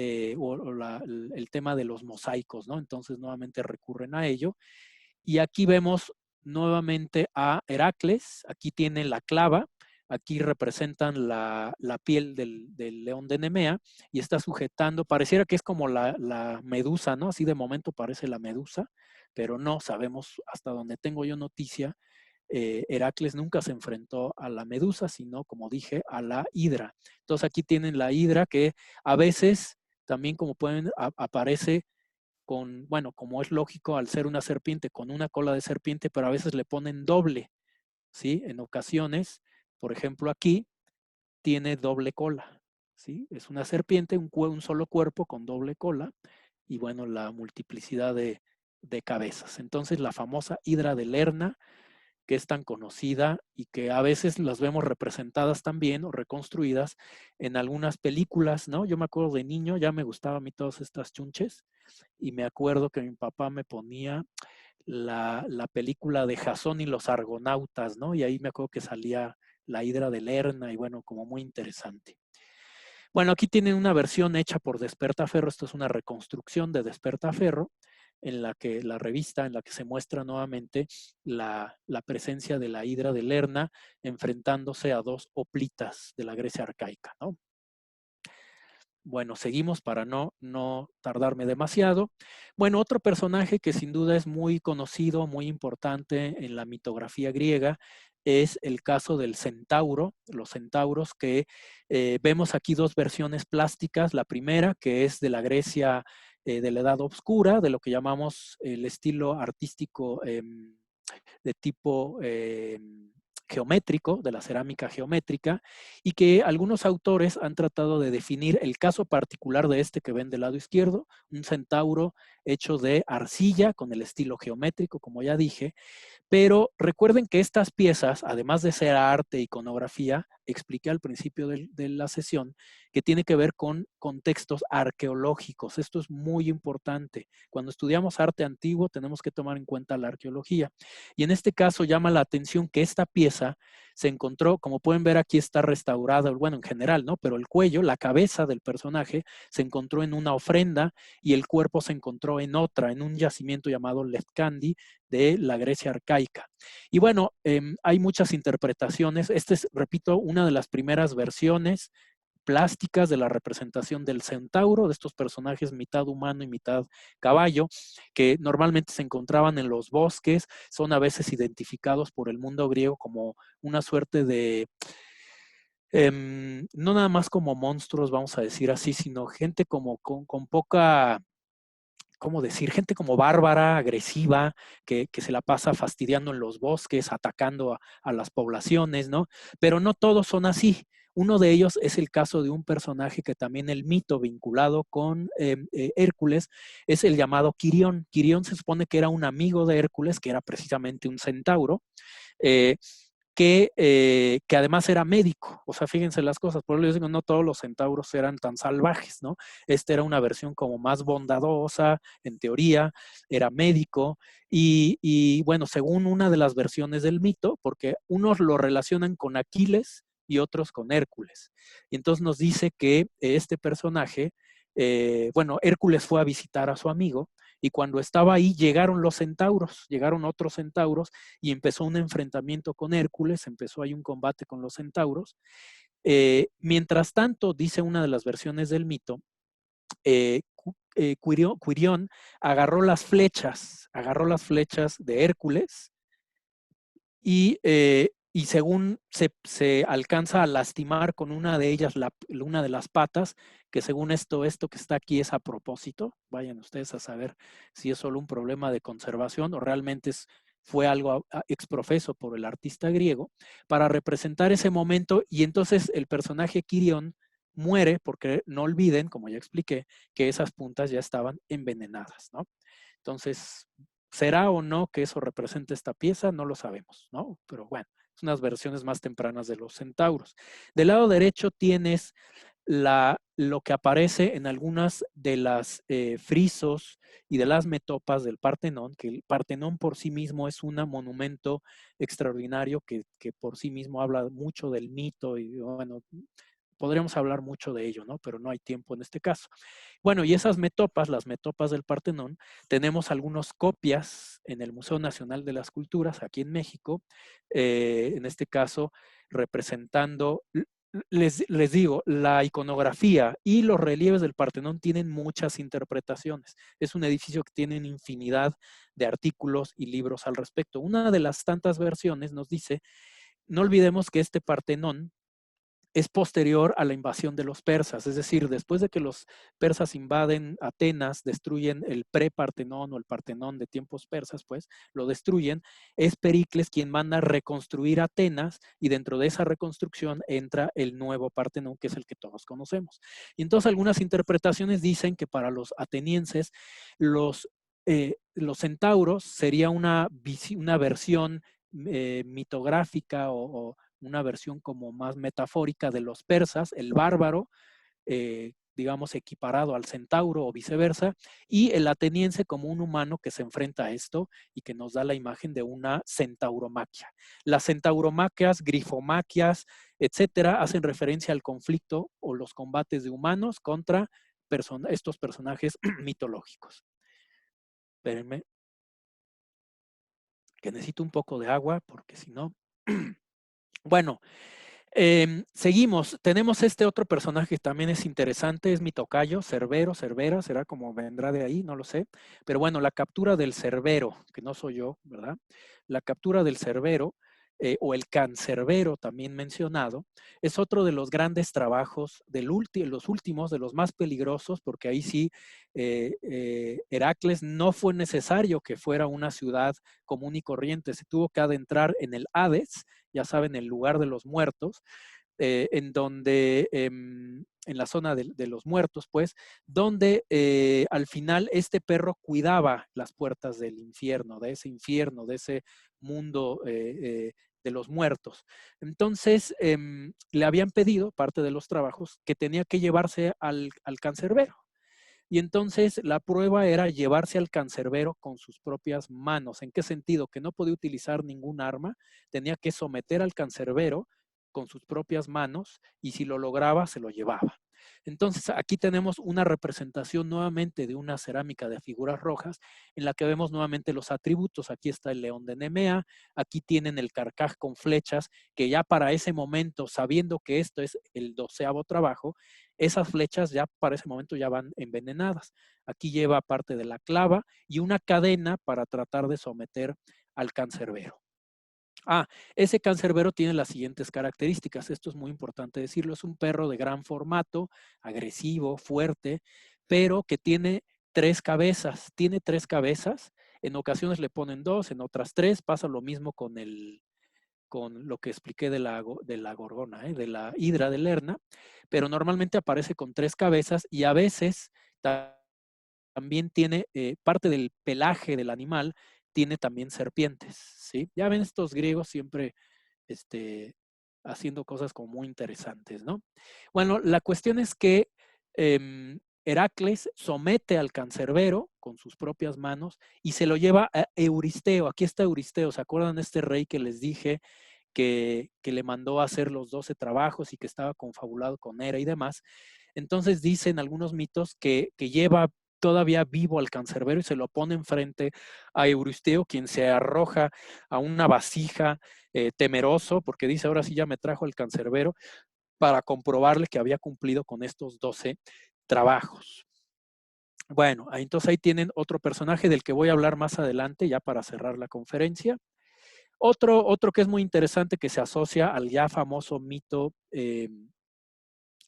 el tema de los mosaicos, ¿no? Entonces nuevamente recurren a ello. Y aquí vemos nuevamente a Heracles, aquí tiene la clava, Aquí representan la piel del león de Nemea y está sujetando, pareciera que es como la medusa, ¿no? Así de momento parece la medusa, pero no sabemos, hasta donde tengo yo noticia, Heracles nunca se enfrentó a la medusa, sino, como dije, a la hidra. Entonces aquí tienen la hidra que a veces también, como pueden, aparece con, bueno, como es lógico al ser una serpiente, con una cola de serpiente, pero a veces le ponen doble, ¿sí? En ocasiones, por ejemplo aquí, tiene doble cola, ¿sí? Es una serpiente, un solo cuerpo con doble cola, y bueno, la multiplicidad de cabezas. Entonces la famosa hidra de Lerna, que es tan conocida y que a veces las vemos representadas también o reconstruidas en algunas películas, ¿no? Yo me acuerdo de niño, ya me gustaban a mí todas estas chunches y me acuerdo que mi papá me ponía la película de Jasón y los Argonautas, ¿no? Y ahí me acuerdo que salía la hidra de Lerna y bueno, como muy interesante. Bueno, aquí tienen una versión hecha por Despertaferro, esto es una reconstrucción de Despertaferro, en la que la revista, en la que se muestra nuevamente la presencia de la hidra de Lerna enfrentándose a dos hoplitas de la Grecia arcaica, ¿no? Bueno, seguimos para no tardarme demasiado. Bueno, otro personaje que sin duda es muy conocido, muy importante en la mitografía griega, es el caso del centauro, los centauros que vemos aquí dos versiones plásticas. La primera, que es de la Grecia de la Edad Oscura, de lo que llamamos el estilo artístico de tipo geométrico, de la cerámica geométrica, y que algunos autores han tratado de definir el caso particular de este que ven del lado izquierdo, un centauro hecho de arcilla con el estilo geométrico, como ya dije, pero recuerden que estas piezas, además de ser arte, iconografía, expliqué al principio de la sesión, que tiene que ver con contextos arqueológicos. Esto es muy importante. Cuando estudiamos arte antiguo tenemos que tomar en cuenta la arqueología. Y en este caso llama la atención que esta pieza se encontró, como pueden ver aquí está restaurada, bueno, en general, ¿no? Pero el cuello, la cabeza del personaje se encontró en una ofrenda y el cuerpo se encontró en otra, en un yacimiento llamado Lefkandi de la Grecia arcaica. Y bueno, hay muchas interpretaciones. Esta es, repito, una de las primeras versiones plásticas de la representación del centauro, de estos personajes mitad humano y mitad caballo, que normalmente se encontraban en los bosques, son a veces identificados por el mundo griego como una suerte de, no nada más como monstruos, vamos a decir así, sino gente como con poca, ¿cómo decir? Gente como bárbara, agresiva, que se la pasa fastidiando en los bosques, atacando a las poblaciones, ¿no? Pero no todos son así. Uno de ellos es el caso de un personaje que también el mito vinculado con Hércules es el llamado Quirión. Quirión se supone que era un amigo de Hércules, que era precisamente un centauro, eh, que además era médico. O sea, fíjense las cosas, por eso les digo, no todos los centauros eran tan salvajes, ¿no? Esta era una versión como más bondadosa, en teoría, era médico, y bueno, según una de las versiones del mito, porque unos lo relacionan con Aquiles y otros con Hércules. Y entonces nos dice que este personaje, bueno, Hércules fue a visitar a su amigo, y cuando estaba ahí llegaron los centauros, llegaron otros centauros, y empezó un enfrentamiento con Hércules, empezó ahí un combate con los centauros. Mientras tanto, dice una de las versiones del mito, Quirión agarró las flechas de Hércules y según se alcanza a lastimar con una de ellas, una de las patas, que según esto que está aquí es a propósito. Vayan ustedes a saber si es solo un problema de conservación o realmente fue algo exprofeso por el artista griego, para representar ese momento. Y entonces el personaje Quirión muere porque no olviden, como ya expliqué, que esas puntas ya estaban envenenadas, ¿no? Entonces, ¿será o no que eso represente esta pieza? No lo sabemos, ¿no? Pero bueno, son unas versiones más tempranas de los centauros. Del lado derecho tienes lo que aparece en algunas de las frisos y de las metopas del Partenón, que el Partenón por sí mismo es un monumento extraordinario que por sí mismo habla mucho del mito y bueno, podríamos hablar mucho de ello, ¿no? Pero no hay tiempo en este caso. Bueno, y esas metopas, las metopas del Partenón, tenemos algunas copias en el Museo Nacional de las Culturas, aquí en México, en este caso representando, les digo, la iconografía y los relieves del Partenón tienen muchas interpretaciones. Es un edificio que tiene infinidad de artículos y libros al respecto. Una de las tantas versiones nos dice, no olvidemos que este Partenón es posterior a la invasión de los persas, es decir, después de que los persas invaden Atenas, destruyen el pre-Partenón o el Partenón de tiempos persas, pues lo destruyen, es Pericles quien manda reconstruir Atenas y dentro de esa reconstrucción entra el nuevo Partenón, que es el que todos conocemos. Y entonces algunas interpretaciones dicen que para los atenienses los centauros sería una versión mitográfica o una versión como más metafórica de los persas, el bárbaro, digamos, equiparado al centauro o viceversa, y el ateniense como un humano que se enfrenta a esto y que nos da la imagen de una centauromaquia. Las centauromaquias, grifomaquias, etcétera, hacen referencia al conflicto o los combates de humanos contra estos personajes mitológicos. Espérenme, que necesito un poco de agua porque si no... Bueno, seguimos. Tenemos este otro personaje que también es interesante, es mi tocayo, Cerbero, Cerbera, será como vendrá de ahí, no lo sé. Pero bueno, la captura del Cerbero, que no soy yo, ¿verdad? La captura del Cerbero, o el cancerbero también mencionado, es otro de los grandes trabajos los últimos, de los más peligrosos, porque ahí sí, Heracles no fue necesario que fuera una ciudad común y corriente, se tuvo que adentrar en el Hades, ya saben, el lugar de los muertos, en donde, en la zona de los muertos, pues, donde al final este perro cuidaba las puertas del infierno, de ese mundo de los muertos. Entonces, le habían pedido, parte de los trabajos, que tenía que llevarse al cancerbero. Y entonces la prueba era llevarse al cancerbero con sus propias manos. ¿En qué sentido? Que no podía utilizar ningún arma, tenía que someter al cancerbero con sus propias manos y si lo lograba, se lo llevaba. Entonces aquí tenemos una representación nuevamente de una cerámica de figuras rojas en la que vemos nuevamente los atributos. Aquí está el león de Nemea, aquí tienen el carcaj con flechas, que ya para ese momento, sabiendo que esto es el 12º trabajo, esas flechas ya para ese momento ya van envenenadas. Aquí lleva parte de la clava y una cadena para tratar de someter al cancerbero. Ese cancerbero tiene las siguientes características. Esto es muy importante decirlo. Es un perro de gran formato, agresivo, fuerte, pero que tiene 3 cabezas. Tiene 3 cabezas. En ocasiones le ponen 2, en otras 3. Pasa lo mismo con lo que expliqué de la gorgona, de la hidra de Lerna, pero normalmente aparece con 3 cabezas y a veces también tiene parte del pelaje del animal, tiene también serpientes, ¿sí? Ya ven estos griegos siempre haciendo cosas como muy interesantes, ¿no? Bueno, la cuestión es que Heracles somete al cancerbero con sus propias manos y se lo lleva a Euristeo. Aquí está Euristeo, ¿se acuerdan de este rey que les dije que le mandó a hacer los 12 trabajos y que estaba confabulado con Hera y demás? Entonces dicen algunos mitos que lleva todavía vivo al cancerbero y se lo pone enfrente a Euristeo, quien se arroja a una vasija temeroso, porque dice, ahora sí ya me trajo el cancerbero, para comprobarle que había cumplido con estos 12 trabajos. Bueno, entonces ahí tienen otro personaje del que voy a hablar más adelante, ya para cerrar la conferencia. Otro que es muy interesante, que se asocia al ya famoso mito de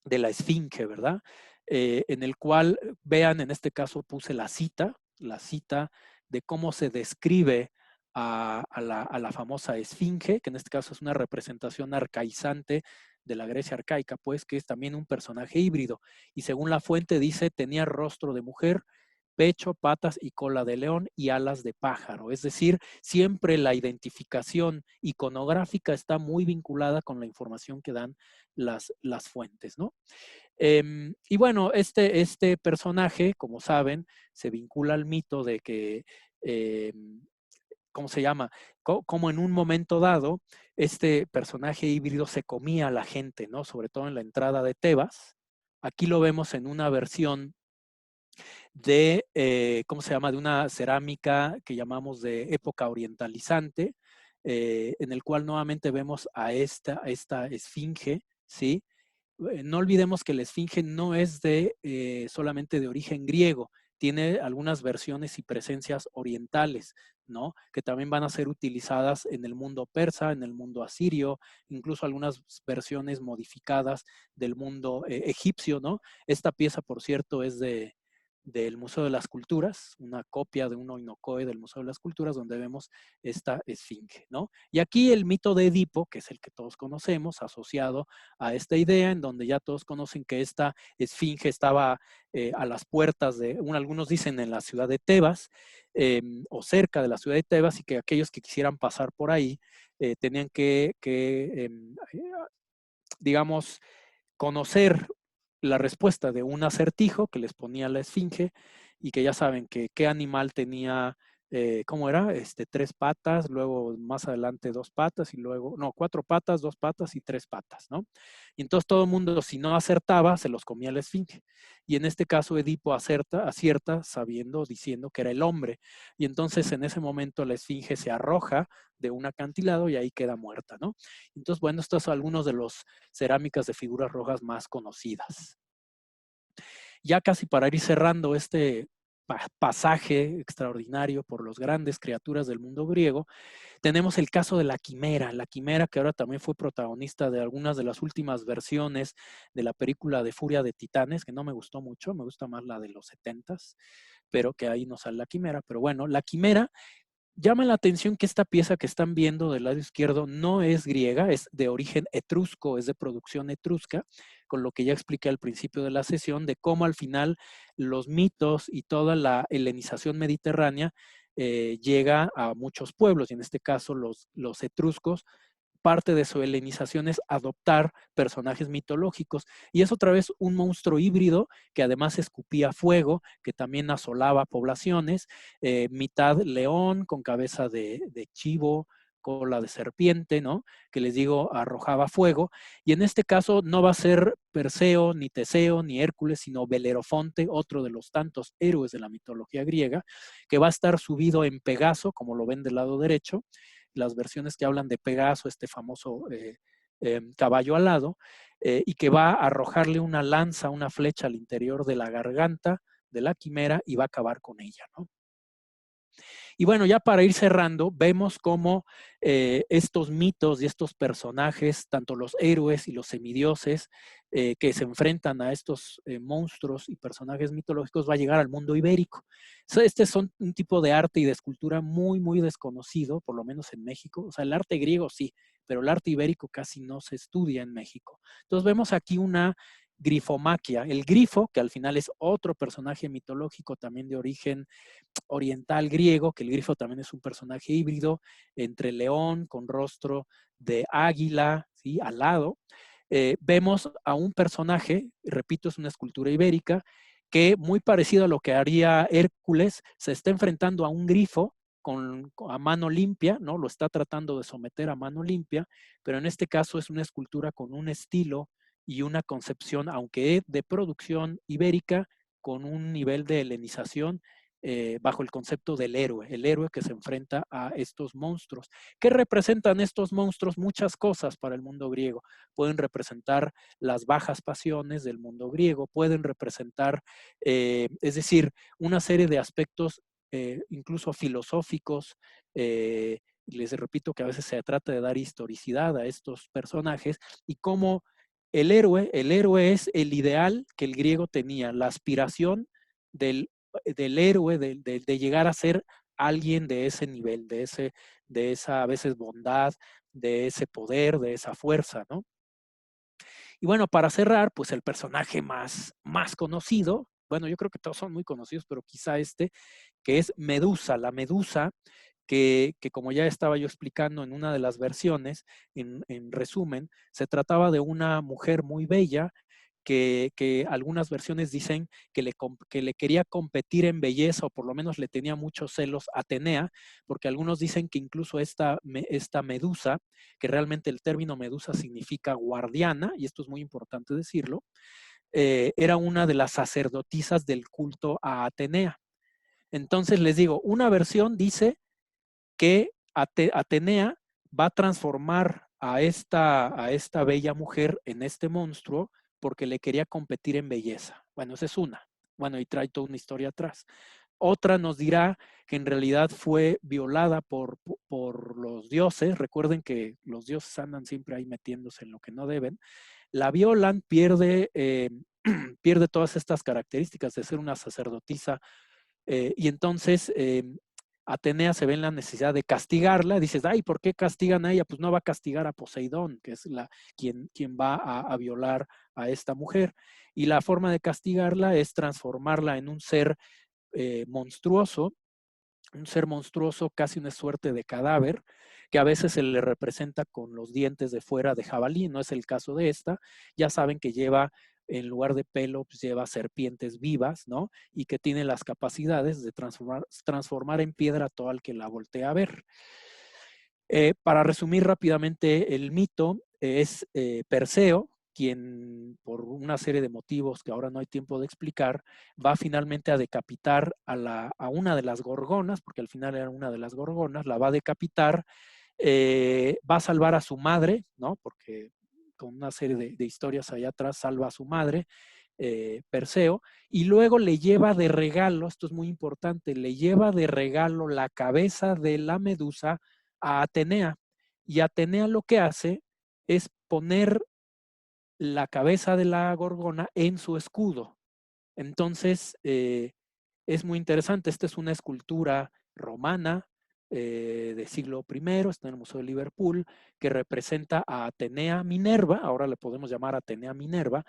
la esfinge, ¿verdad? En el cual, vean, en este caso puse la cita de cómo se describe a la famosa esfinge, que en este caso es una representación arcaizante de la Grecia arcaica, pues, que es también un personaje híbrido. Y según la fuente dice, tenía rostro de mujer, pecho, patas y cola de león y alas de pájaro. Es decir, siempre la identificación iconográfica está muy vinculada con la información que dan las fuentes, ¿no? Y bueno, este personaje, como saben, se vincula al mito de que ¿cómo se llama? Como en un momento dado, este personaje híbrido se comía a la gente, ¿no? Sobre todo en la entrada de Tebas. Aquí lo vemos en una versión de, ¿cómo se llama? De una cerámica que llamamos de época orientalizante, en el cual nuevamente vemos a esta esfinge, ¿sí? No olvidemos que la esfinge no es solamente de origen griego, tiene algunas versiones y presencias orientales, ¿no? Que también van a ser utilizadas en el mundo persa, en el mundo asirio, incluso algunas versiones modificadas del mundo egipcio, ¿no? Esta pieza, por cierto, es del Museo de las Culturas, una copia de un Oinocoe del Museo de las Culturas, donde vemos esta esfinge, ¿no? Y aquí el mito de Edipo, que es el que todos conocemos, asociado a esta idea, en donde ya todos conocen que esta esfinge estaba a las puertas algunos dicen en la ciudad de Tebas, o cerca de la ciudad de Tebas, y que aquellos que quisieran pasar por ahí tenían digamos, conocer la respuesta de un acertijo que les ponía la esfinge y que ya saben que qué animal tenía, ¿cómo era? 3 patas, luego más adelante 2 patas y luego, no, 4 patas, 2 patas y 3 patas, ¿no? Y entonces todo el mundo, si no acertaba, se los comía la esfinge. Y en este caso Edipo acierta sabiendo, diciendo que era el hombre. Y entonces en ese momento la esfinge se arroja de un acantilado y ahí queda muerta, ¿no? Entonces, bueno, estos son algunos de los cerámicas de figuras rojas más conocidas. Ya casi para ir cerrando este pasaje extraordinario por las grandes criaturas del mundo griego, tenemos el caso de la quimera que ahora también fue protagonista de algunas de las últimas versiones de la película de Furia de Titanes, que no me gustó mucho, me gusta más la de los 70s, pero que ahí no sale la quimera. Pero bueno, la quimera llama la atención que esta pieza que están viendo del lado izquierdo no es griega, es de origen etrusco, es de producción etrusca, con lo que ya expliqué al principio de la sesión, de cómo al final los mitos y toda la helenización mediterránea llega a muchos pueblos, y en este caso los etruscos parte de su helenización es adoptar personajes mitológicos. Y es otra vez un monstruo híbrido que además escupía fuego, que también asolaba poblaciones, mitad león con cabeza de chivo, cola de serpiente, ¿no? Que les digo, arrojaba fuego. Y en este caso no va a ser Perseo, ni Teseo, ni Hércules, sino Belerofonte, otro de los tantos héroes de la mitología griega, que va a estar subido en Pegaso, como lo ven del lado derecho, las versiones que hablan de Pegaso, este famoso caballo alado, y que va a arrojarle una lanza, una flecha al interior de la garganta de la quimera y va a acabar con ella, ¿no? Y bueno, ya para ir cerrando, vemos cómo estos mitos y estos personajes, tanto los héroes y los semidioses, que se enfrentan a estos monstruos y personajes mitológicos, va a llegar al mundo ibérico. Este es un tipo de arte y de escultura muy, muy desconocido, por lo menos en México. O sea, el arte griego sí, pero el arte ibérico casi no se estudia en México. Entonces vemos aquí una grifomaquia. El grifo, que al final es otro personaje mitológico también de origen oriental griego, que el grifo también es un personaje híbrido entre león con rostro de águila, ¿sí? Alado. Vemos a un personaje, repito, es una escultura ibérica, que muy parecido a lo que haría Hércules, se está enfrentando a un grifo a mano limpia, ¿no? Lo está tratando de someter a mano limpia, pero en este caso es una escultura con un estilo y una concepción, aunque de producción ibérica, con un nivel de helenización bajo el concepto del héroe, el héroe que se enfrenta a estos monstruos. ¿Qué representan estos monstruos? Muchas cosas para el mundo griego. Pueden representar las bajas pasiones del mundo griego, pueden representar, es decir, una serie de aspectos incluso filosóficos. Les repito que a veces se trata de dar historicidad a estos personajes y cómo el héroe es el ideal que el griego tenía, la aspiración del héroe, de llegar a ser alguien de ese nivel, de esa a veces bondad, de ese poder, de esa fuerza, ¿no? Y bueno, para cerrar, pues el personaje más conocido, bueno, yo creo que todos son muy conocidos, pero quizá que es Medusa, la Medusa, que como ya estaba yo explicando en una de las versiones, en resumen, se trataba de una mujer muy bella que algunas versiones dicen que le quería competir en belleza, o por lo menos le tenía muchos celos a Atenea, porque algunos dicen que incluso esta Medusa, que realmente el término Medusa significa guardiana, y esto es muy importante decirlo, era una de las sacerdotisas del culto a Atenea. Entonces les digo, una versión dice que Atenea va a transformar a esta bella mujer en este monstruo porque le quería competir en belleza. Bueno, esa es una. Bueno, y trae toda una historia atrás. Otra nos dirá que en realidad fue violada por los dioses. Recuerden que los dioses andan siempre ahí metiéndose en lo que no deben. La violan, pierde todas estas características de ser una sacerdotisa, y entonces Atenea se ve en la necesidad de castigarla. Dices, ay, ¿por qué castigan a ella? Pues no va a castigar a Poseidón, que es quien va a violar a esta mujer. Y la forma de castigarla es transformarla en un ser monstruoso, casi una suerte de cadáver, que a veces se le representa con los dientes de fuera de jabalí. No es el caso de esta. Ya saben que lleva, en lugar de pelo, pues lleva serpientes vivas, ¿no? Y que tiene las capacidades de transformar en piedra a todo el que la voltea a ver. Para resumir rápidamente el mito, es Perseo quien, por una serie de motivos que ahora no hay tiempo de explicar, va finalmente a decapitar a una de las gorgonas, porque al final era una de las gorgonas, la va a decapitar, va a salvar a su madre, ¿no? Porque con una serie de historias allá atrás salva a su madre, Perseo, y luego le lleva de regalo, esto es muy importante, le lleva de regalo la cabeza de la Medusa a Atenea. Y Atenea lo que hace es poner la cabeza de la gorgona en su escudo. Entonces, es muy interesante. Esta es una escultura romana de siglo I, está en el Museo de Liverpool, que representa a Atenea Minerva. Ahora le podemos llamar Atenea Minerva,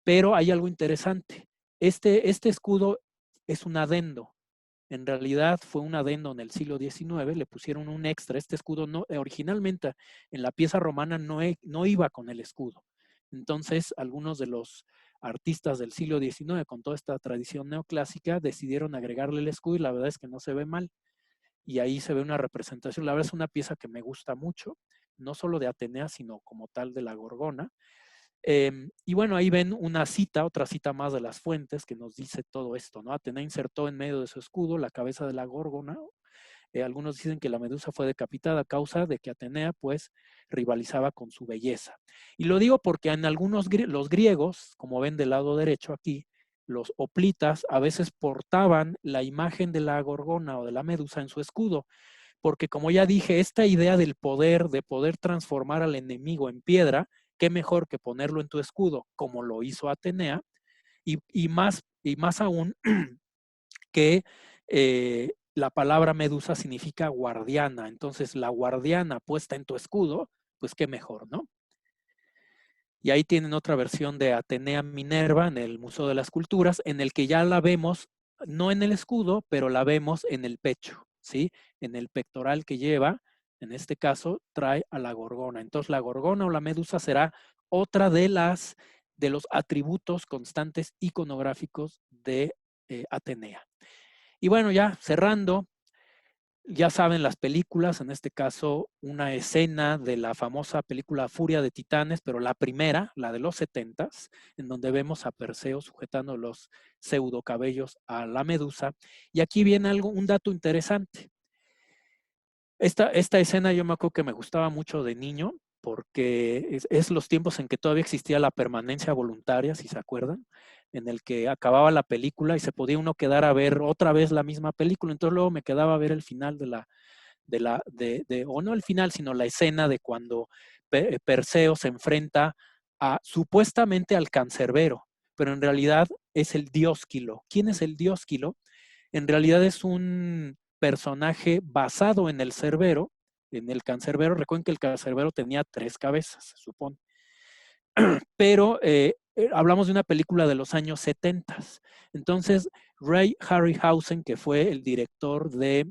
pero hay algo interesante. Este escudo es un adendo. En realidad fue un adendo en el siglo XIX, le pusieron un extra. Este escudo originalmente en la pieza romana no iba con el escudo. Entonces, algunos de los artistas del siglo XIX, con toda esta tradición neoclásica, decidieron agregarle el escudo, y la verdad es que no se ve mal. Y ahí se ve una representación. La verdad es una pieza que me gusta mucho, no solo de Atenea, sino como tal de la Gorgona. Y bueno, ahí ven otra cita más de las fuentes que nos dice todo esto, ¿no? Atenea insertó en medio de su escudo la cabeza de la Gorgona. Algunos dicen que la Medusa fue decapitada a causa de que Atenea, pues, rivalizaba con su belleza. Y lo digo porque en los griegos, como ven del lado derecho aquí, los hoplitas a veces portaban la imagen de la Gorgona o de la Medusa en su escudo, porque como ya dije, esta idea del poder, de poder transformar al enemigo en piedra, qué mejor que ponerlo en tu escudo, como lo hizo Atenea, y más aún que la palabra Medusa significa guardiana. Entonces, la guardiana puesta en tu escudo, pues qué mejor, ¿no? Y ahí tienen otra versión de Atenea Minerva en el Museo de las Culturas, en el que ya la vemos, no en el escudo, pero la vemos en el pecho, ¿sí? En el pectoral que lleva, en este caso, trae a la gorgona. Entonces, la gorgona o la Medusa será otra de los atributos constantes iconográficos de Atenea. Y bueno, ya cerrando, ya saben las películas, en este caso una escena de la famosa película Furia de Titanes, pero la primera, la de los 70s, en donde vemos a Perseo sujetando los pseudo cabellos a la Medusa. Y aquí viene un dato interesante. Esta escena yo me acuerdo que me gustaba mucho de niño, porque es los tiempos en que todavía existía la permanencia voluntaria, si se acuerdan, en el que acababa la película y se podía uno quedar a ver otra vez la misma película. Entonces luego me quedaba a ver el final o no el final, sino la escena de cuando Perseo se enfrenta supuestamente al cancerbero, pero en realidad es el Diosquilo. ¿Quién es el Diosquilo? En realidad es un personaje basado en el Cerbero, en el cancerbero. Recuerden que el cancerbero tenía 3 cabezas, se supone. Pero hablamos de una película de los años 70. Entonces, Ray Harryhausen, que fue el director de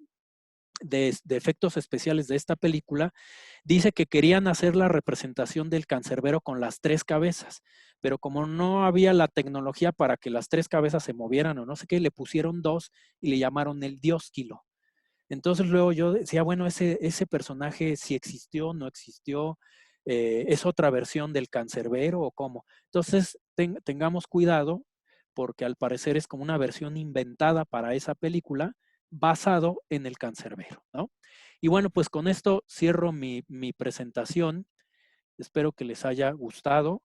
de efectos especiales de esta película, dice que querían hacer la representación del cancerbero con las 3 cabezas, pero como no había la tecnología para que las 3 cabezas se movieran o no sé qué, le pusieron 2 y le llamaron el Diosquilo. Entonces luego yo decía, bueno, ese personaje si existió, no existió, es otra versión del cancerbero o cómo. Entonces tengamos cuidado porque al parecer es como una versión inventada para esa película basado en el cancerbero, ¿no? Y bueno, pues con esto cierro mi presentación. Espero que les haya gustado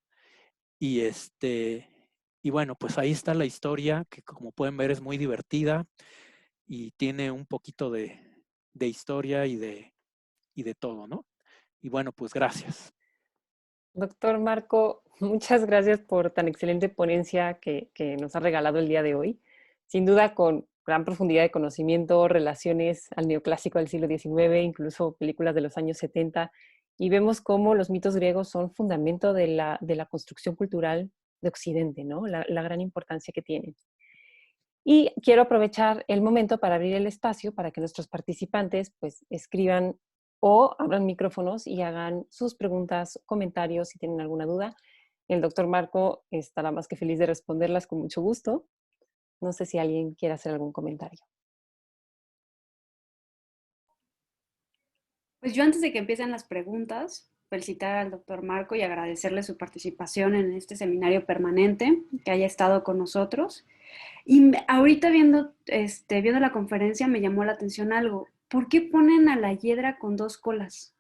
y y bueno, pues ahí está la historia que como pueden ver es muy divertida y tiene un poquito de historia y de todo, ¿no? Y bueno, pues gracias. Doctor Marco, muchas gracias por tan excelente ponencia que nos ha regalado el día de hoy. Sin duda, con gran profundidad de conocimiento, relaciones al neoclásico del siglo XIX, incluso películas de los años 70, y vemos cómo los mitos griegos son fundamento de la construcción cultural de Occidente, ¿no? La gran importancia que tienen. Y quiero aprovechar el momento para abrir el espacio para que nuestros participantes pues escriban o abran micrófonos y hagan sus preguntas, comentarios si tienen alguna duda. El doctor Marco estará más que feliz de responderlas con mucho gusto. No sé si alguien quiere hacer algún comentario. Pues yo antes de que empiecen las preguntas, felicitar al doctor Marco y agradecerle su participación en este seminario permanente, que haya estado con nosotros. Y ahorita viendo la conferencia me llamó la atención algo. ¿Por qué ponen a la hiedra con 2 colas?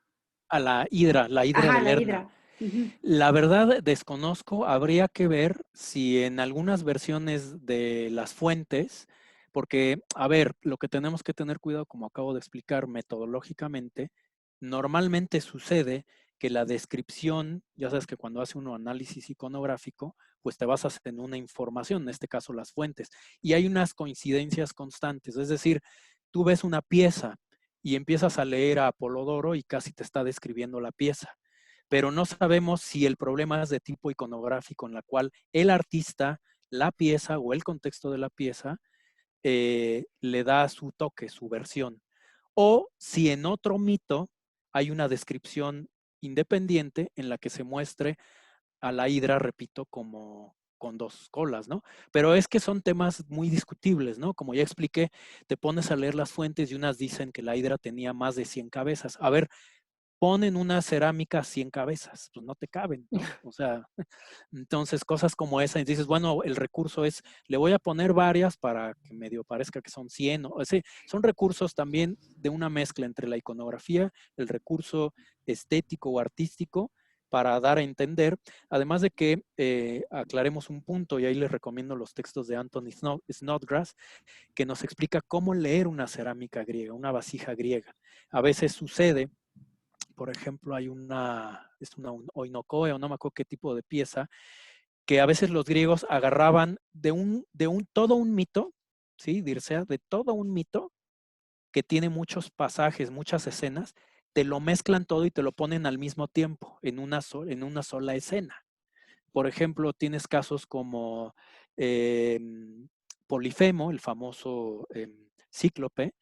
A la hidra Ajá, de la Lerna. hidra. Uh-huh. La verdad desconozco, habría que ver si en algunas versiones de las fuentes, porque, a ver, lo que tenemos que tener cuidado, como acabo de explicar metodológicamente, normalmente sucede que la descripción, ya sabes que cuando hace uno análisis iconográfico, pues te basas en una información, en este caso las fuentes, y hay unas coincidencias constantes, es decir, tú ves una pieza y empiezas a leer a Apolodoro y casi te está describiendo la pieza, pero no sabemos si el problema es de tipo iconográfico en la cual el artista, la pieza o el contexto de la pieza le da su toque, su versión, o si en otro mito hay una descripción independiente en la que se muestre a la hidra, repito, como con 2 colas, ¿no? Pero es que son temas muy discutibles, ¿no? Como ya expliqué, te pones a leer las fuentes y unas dicen que la hidra tenía más de 100 cabezas. A ver, ponen una cerámica 100 cabezas, pues no te caben, ¿no? O sea, entonces cosas como esa, y dices, bueno, el recurso es, le voy a poner varias para que medio parezca que son 100, o sea, son recursos también de una mezcla entre la iconografía, el recurso estético o artístico, para dar a entender, además de que aclaremos un punto, y ahí les recomiendo los textos de Anthony Snodgrass, que nos explica cómo leer una cerámica griega, una vasija griega. A veces sucede, por ejemplo, hay es una oinocoe o no me acuerdo qué tipo de pieza, que a veces los griegos agarraban todo un mito, ¿sí? Dircea, de todo un mito que tiene muchos pasajes, muchas escenas, te lo mezclan todo y te lo ponen al mismo tiempo, en una sola escena. Por ejemplo, tienes casos como Polifemo, el famoso cíclope,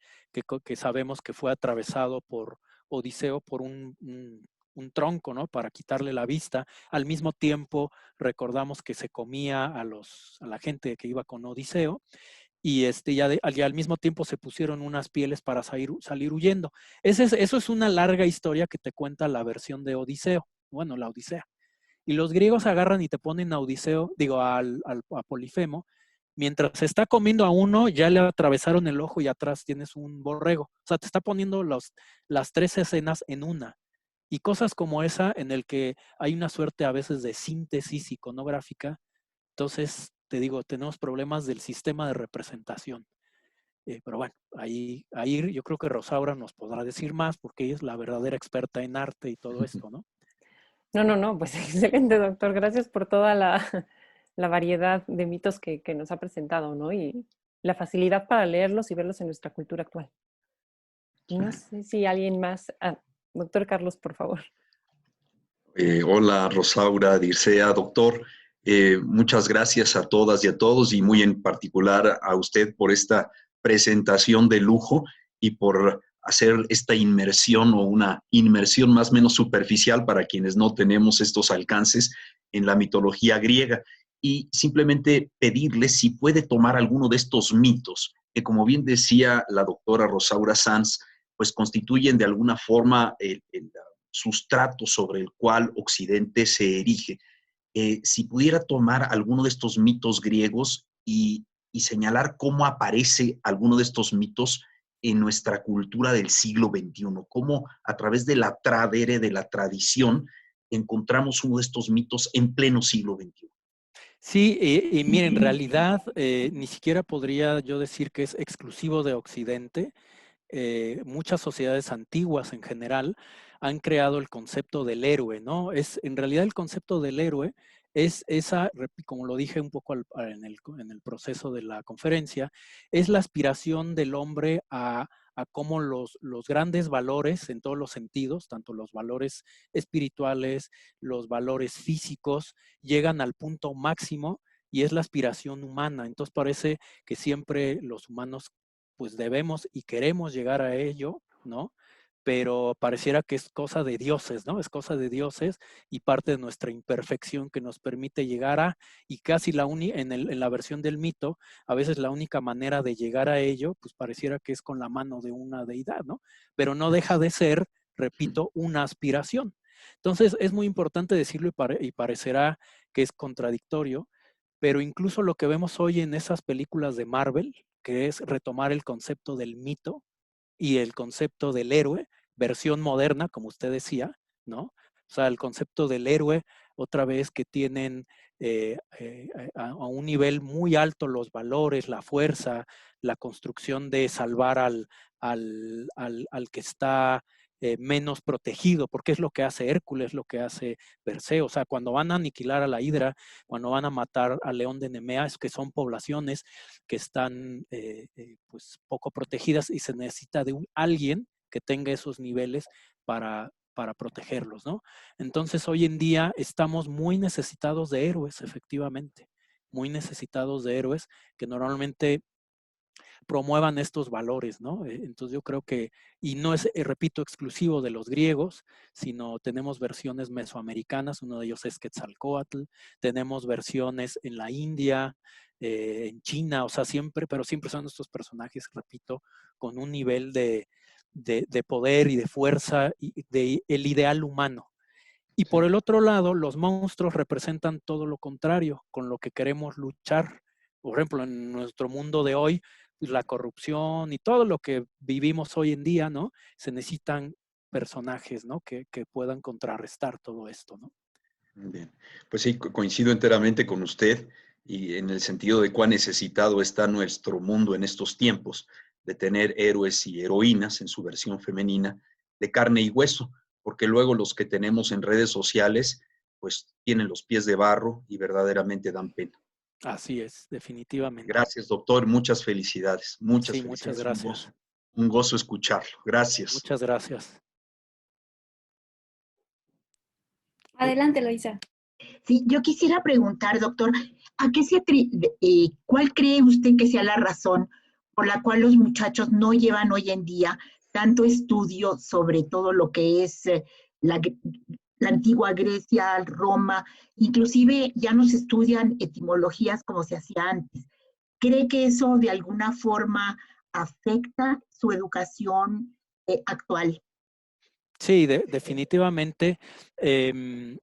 que sabemos que fue atravesado por Odiseo por un tronco, ¿no? Para quitarle la vista. Al mismo tiempo, recordamos que se comía a la gente que iba con Odiseo y ya al mismo tiempo se pusieron unas pieles para salir huyendo. Eso es una larga historia que te cuenta la versión de Odiseo, bueno, la Odisea. Y los griegos agarran y te ponen a Odiseo, a Polifemo, mientras se está comiendo a uno, ya le atravesaron el ojo y atrás tienes un borrego. O sea, te está poniendo las 3 escenas en una. Y cosas como esa, en el que hay una suerte a veces de síntesis iconográfica. Entonces, te digo, tenemos problemas del sistema de representación. Pero bueno, ahí yo creo que Rosaura nos podrá decir más, porque ella es la verdadera experta en arte y todo esto, ¿no? No, pues excelente, doctor. Gracias por toda la variedad de mitos que nos ha presentado, ¿no? Y la facilidad para leerlos y verlos en nuestra cultura actual. No sé si alguien más. Doctor Carlos, por favor. Hola, Rosaura, Dircea, doctor. Muchas gracias a todas y a todos y muy en particular a usted por esta presentación de lujo y por hacer esta inmersión o una inmersión más o menos superficial para quienes no tenemos estos alcances en la mitología griega y simplemente pedirle si puede tomar alguno de estos mitos, que como bien decía la doctora Rosaura Sanz, pues constituyen de alguna forma el sustrato sobre el cual Occidente se erige. Si pudiera tomar alguno de estos mitos griegos y señalar cómo aparece alguno de estos mitos en nuestra cultura del siglo XXI, cómo a través de la tradere, de la tradición, encontramos uno de estos mitos en pleno siglo XXI. Sí, y miren, en realidad ni siquiera podría yo decir que es exclusivo de Occidente. Muchas sociedades antiguas en general han creado el concepto del héroe, ¿no? En realidad el concepto del héroe es esa, como lo dije un poco en el proceso de la conferencia, es la aspiración del hombre a cómo los grandes valores en todos los sentidos, tanto los valores espirituales, los valores físicos, llegan al punto máximo y es la aspiración humana. Entonces parece que siempre los humanos pues debemos y queremos llegar a ello, ¿no? Pero pareciera que es cosa de dioses, ¿no? Es cosa de dioses y parte de nuestra imperfección que nos permite llegar a, y casi en la versión del mito, a veces la única manera de llegar a ello, pues pareciera que es con la mano de una deidad, ¿no? Pero no deja de ser, repito, una aspiración. Entonces es muy importante decirlo y parecerá que es contradictorio, pero incluso lo que vemos hoy en esas películas de Marvel, que es retomar el concepto del mito y el concepto del héroe, versión moderna, como usted decía, ¿no? O sea, el concepto del héroe, otra vez que tienen a un nivel muy alto los valores, la fuerza, la construcción de salvar al que está menos protegido, porque es lo que hace Hércules, lo que hace Perseo. O sea, cuando van a aniquilar a la Hidra, cuando van a matar al león de Nemea, que son poblaciones que están pues poco protegidas y se necesita de alguien que tenga esos niveles para protegerlos, ¿no? Entonces hoy en día estamos muy necesitados de héroes, efectivamente, muy necesitados de héroes que normalmente promuevan estos valores, ¿no? Entonces yo creo que, y no es, repito, exclusivo de los griegos, sino tenemos versiones mesoamericanas, uno de ellos es Quetzalcóatl, tenemos versiones en la India, en China, o sea, pero siempre son estos personajes, repito, con un nivel de poder y de fuerza y de el ideal humano. Y por el otro lado, los monstruos representan todo lo contrario, con lo que queremos luchar. Por ejemplo, en nuestro mundo de hoy, pues, la corrupción y todo lo que vivimos hoy en día, ¿no? Se necesitan personajes, ¿no? Que puedan contrarrestar todo esto, ¿no? Bien. Pues sí, coincido enteramente con usted y en el sentido de cuán necesitado está nuestro mundo en estos tiempos de tener héroes y heroínas en su versión femenina de carne y hueso, porque luego los que tenemos en redes sociales pues tienen los pies de barro y verdaderamente dan pena. Así es, definitivamente. Gracias, doctor. Muchas felicidades. Muchas Sí, muchas felicidades. gracias. Un gozo escucharlo. Gracias. Muchas gracias. Adelante, Loisa. Sí, yo quisiera preguntar, doctor, ¿cuál cree usted que sea la razón por la cual los muchachos no llevan hoy en día tanto estudio sobre todo lo que es la antigua Grecia, Roma, inclusive ya no se estudian etimologías como se hacía antes? ¿Cree que eso de alguna forma afecta su educación actual? Sí, definitivamente.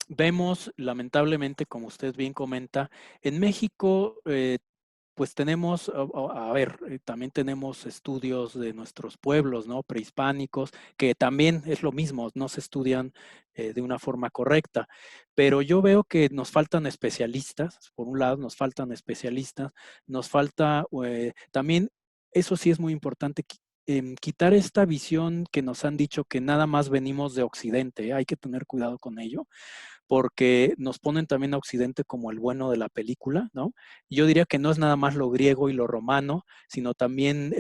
Vemos, lamentablemente, como usted bien comenta, en México, pues tenemos, a ver, también tenemos estudios de nuestros pueblos, ¿no? Prehispánicos, que también es lo mismo, no se estudian de una forma correcta. Pero yo veo que nos faltan especialistas, por un lado, nos faltan especialistas, nos falta también, eso sí es muy importante, quitar esta visión que nos han dicho que nada más venimos de Occidente. Hay que tener cuidado con ello, porque nos ponen también a Occidente como el bueno de la película, ¿no? Yo diría que no es nada más lo griego y lo romano, sino también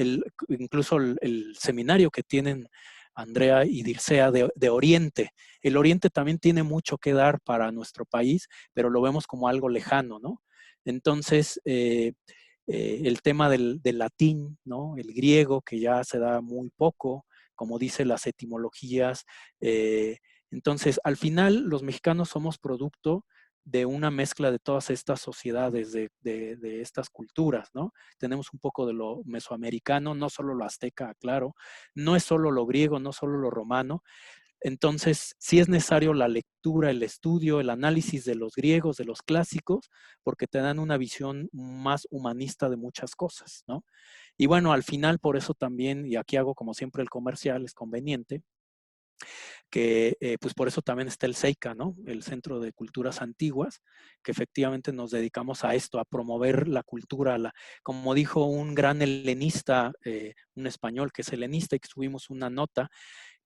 incluso el seminario que tienen Andrea y Dircea de Oriente. El Oriente también tiene mucho que dar para nuestro país, pero lo vemos como algo lejano, ¿no? Entonces, el tema del latín, ¿no? El griego, que ya se da muy poco, como dice, las etimologías. Entonces, al final, los mexicanos somos producto de una mezcla de todas estas sociedades, de estas culturas, ¿no? Tenemos un poco de lo mesoamericano, no solo lo azteca, claro, no es solo lo griego, no solo lo romano. Entonces, sí es necesario la lectura, el estudio, el análisis de los griegos, de los clásicos, porque te dan una visión más humanista de muchas cosas, ¿no? Y bueno, al final, por eso también, y aquí hago como siempre el comercial, es conveniente, que pues por eso también está el CEICA, ¿no? El Centro de Culturas Antiguas, que efectivamente nos dedicamos a esto, a promover la cultura, como dijo un gran helenista, un español que es helenista, y que subimos una nota,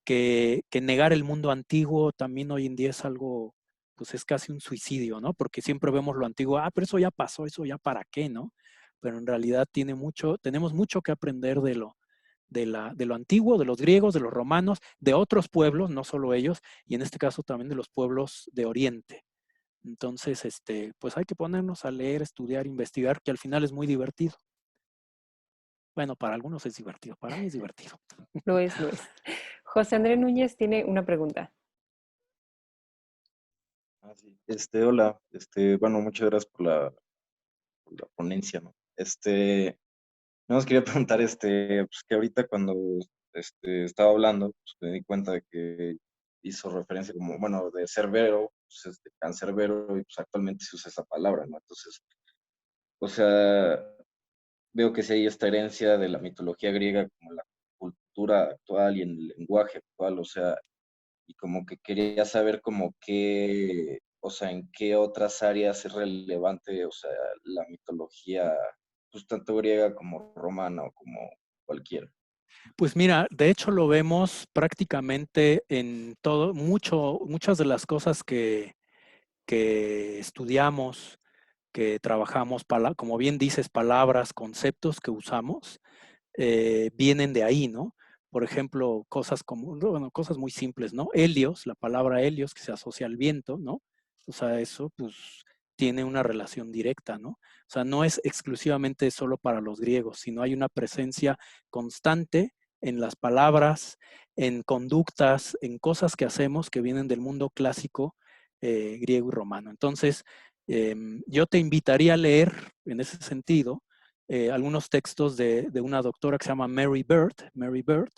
que negar el mundo antiguo también hoy en día es algo, pues es casi un suicidio, ¿no? Porque siempre vemos lo antiguo, pero eso ya pasó, eso ya para qué, ¿no? Pero en realidad tenemos mucho que aprender de lo antiguo, de los griegos, de los romanos, de otros pueblos, no solo ellos, y en este caso también de los pueblos de Oriente. Entonces, pues hay que ponernos a leer, estudiar, investigar, que al final es muy divertido. Bueno, para algunos es divertido, para mí es divertido. Lo es, lo es. José Andrés Núñez tiene una pregunta. Sí. Hola, bueno, muchas gracias por la ponencia, ¿no? No os quería preguntar, pues que ahorita cuando, estaba hablando, pues me di cuenta de que hizo referencia como, bueno, de Cerbero, pues Cancerbero, y pues actualmente se usa esa palabra, ¿no? Entonces, o sea, veo que sí hay esta herencia de la mitología griega como en la cultura actual y en el lenguaje actual, o sea, y como que quería saber como qué, o sea, en qué otras áreas es relevante, o sea, la mitología, pues tanto griega como romana o como cualquiera. Pues mira, de hecho lo vemos prácticamente en todo, muchas de las cosas que estudiamos, que trabajamos, como bien dices, palabras, conceptos que usamos, vienen de ahí, ¿no? Por ejemplo, cosas muy simples, ¿no? Helios, la palabra helios que se asocia al viento, ¿no? O sea, eso pues tiene una relación directa, ¿no? O sea, no es exclusivamente solo para los griegos, sino hay una presencia constante en las palabras, en conductas, en cosas que hacemos que vienen del mundo clásico griego y romano. Entonces, yo te invitaría a leer en ese sentido algunos textos de una doctora que se llama Mary Bird,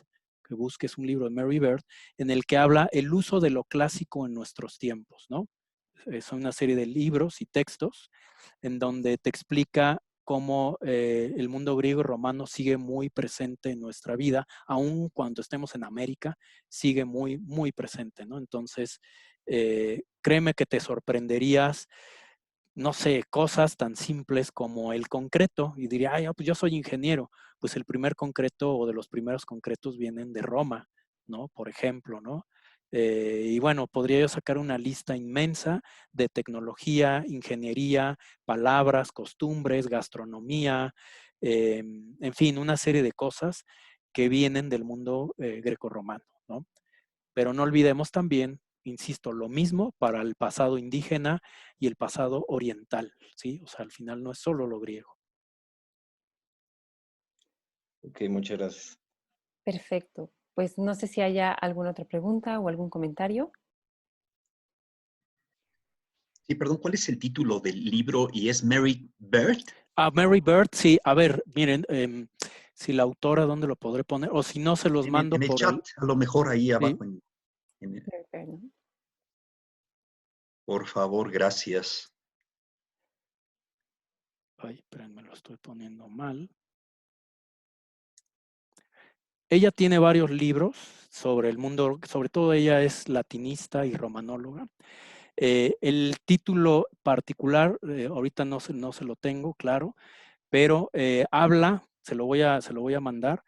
que busques un libro de Mary Bird, en el que habla el uso de lo clásico en nuestros tiempos, ¿no? Son una serie de libros y textos en donde te explica cómo el mundo griego y romano sigue muy presente en nuestra vida, aun cuando estemos en América, sigue muy, muy presente, ¿no? Entonces, créeme que te sorprenderías, no sé, cosas tan simples como el concreto, y diría, pues yo soy ingeniero, pues el primer concreto o de los primeros concretos vienen de Roma, ¿no? Por ejemplo, ¿no? Y bueno, podría yo sacar una lista inmensa de tecnología, ingeniería, palabras, costumbres, gastronomía, en fin, una serie de cosas que vienen del mundo grecorromano, ¿no? Pero no olvidemos también, insisto, lo mismo para el pasado indígena y el pasado oriental, ¿sí? O sea, al final no es solo lo griego. Ok, muchas gracias. Perfecto. Pues no sé si haya alguna otra pregunta o algún comentario. Sí, perdón, ¿cuál es el título del libro y es Mary Bird? Mary Bird, sí. A ver, miren, si la autora, ¿dónde lo podré poner? O si no, se los mando En el por chat, a lo mejor ahí Sí. abajo. ¿No? Por favor, gracias. Ay, espérenme, lo estoy poniendo mal. Ella tiene varios libros sobre el mundo, sobre todo ella es latinista y romanóloga. El título particular, ahorita no se lo tengo, claro, pero habla, se lo voy a mandar,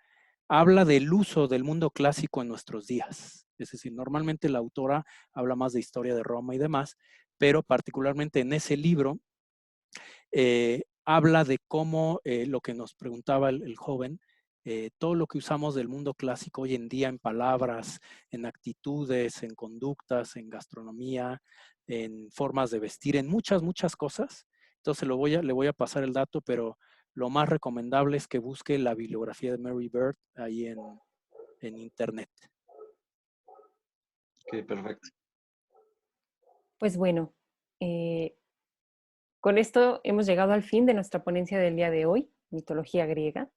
habla del uso del mundo clásico en nuestros días. Es decir, normalmente la autora habla más de historia de Roma y demás, pero particularmente en ese libro habla de cómo lo que nos preguntaba el joven, todo lo que usamos del mundo clásico hoy en día en palabras, en actitudes, en conductas, en gastronomía, en formas de vestir, en muchas, muchas cosas. Entonces le voy a pasar el dato, pero lo más recomendable es que busque la bibliografía de Mary Bird ahí en Internet. Ok, perfecto. Pues bueno, con esto hemos llegado al fin de nuestra ponencia del día de hoy, mitología griega.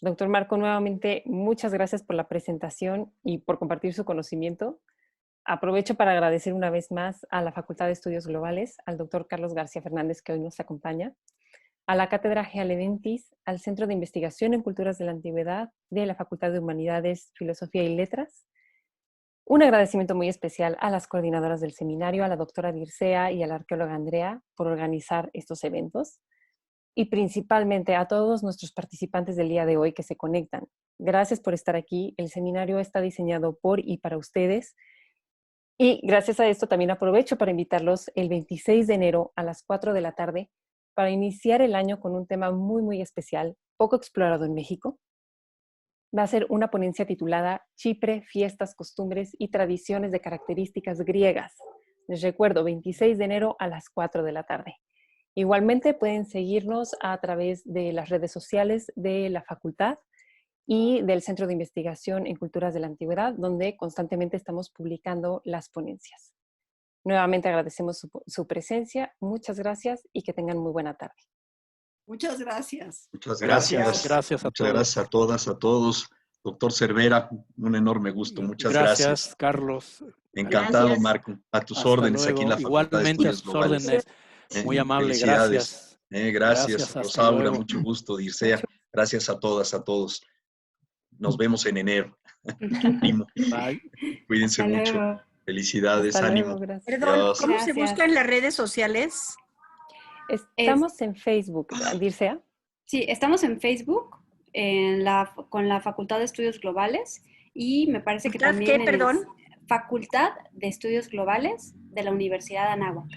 Doctor Marco, nuevamente muchas gracias por la presentación y por compartir su conocimiento. Aprovecho para agradecer una vez más a la Facultad de Estudios Globales, al doctor Carlos García Fernández, que hoy nos acompaña, a la Cátedra Gealeventis, al Centro de Investigación en Culturas de la Antigüedad de la Facultad de Humanidades, Filosofía y Letras. Un agradecimiento muy especial a las coordinadoras del seminario, a la doctora Dircea y a la arqueóloga Andrea por organizar estos eventos. Y principalmente a todos nuestros participantes del día de hoy que se conectan. Gracias por estar aquí. El seminario está diseñado por y para ustedes. Y gracias a esto también aprovecho para invitarlos el 26 de enero a las 4 de la tarde para iniciar el año con un tema muy, muy especial, poco explorado en México. Va a ser una ponencia titulada Chipre, fiestas, costumbres y tradiciones de características griegas. Les recuerdo, 26 de enero a las 4 de la tarde. Igualmente pueden seguirnos a través de las redes sociales de la facultad y del Centro de Investigación en Culturas de la Antigüedad, donde constantemente estamos publicando las ponencias. Nuevamente agradecemos su presencia, muchas gracias y que tengan muy buena tarde. Muchas gracias. Muchas gracias. Gracias a Muchas todos. gracias a todas, a todos. Doctor Cervera, un enorme gusto. Muchas gracias. Carlos. Encantado, Gracias. Marco. A tus Hasta órdenes luego. aquí en la Facultad de Igualmente a Estudios sus Globales. órdenes. Muy amable, Felicidades. gracias. Gracias, Hasta Rosaura, luego. mucho gusto, Dircea. Gracias a todas, a todos. Nos vemos en enero. Ánimo. Bye. Cuídense Hasta mucho. luego. Felicidades, Hasta ánimo. luego, gracias. Perdón, Adiós. ¿cómo se Gracias. busca en las redes sociales? Estamos en Facebook, Dircea. Sí, estamos en Facebook con la Facultad de Estudios Globales y me parece que ¿Facultad también qué, perdón? Facultad de Estudios Globales de la Universidad de Anáhuac.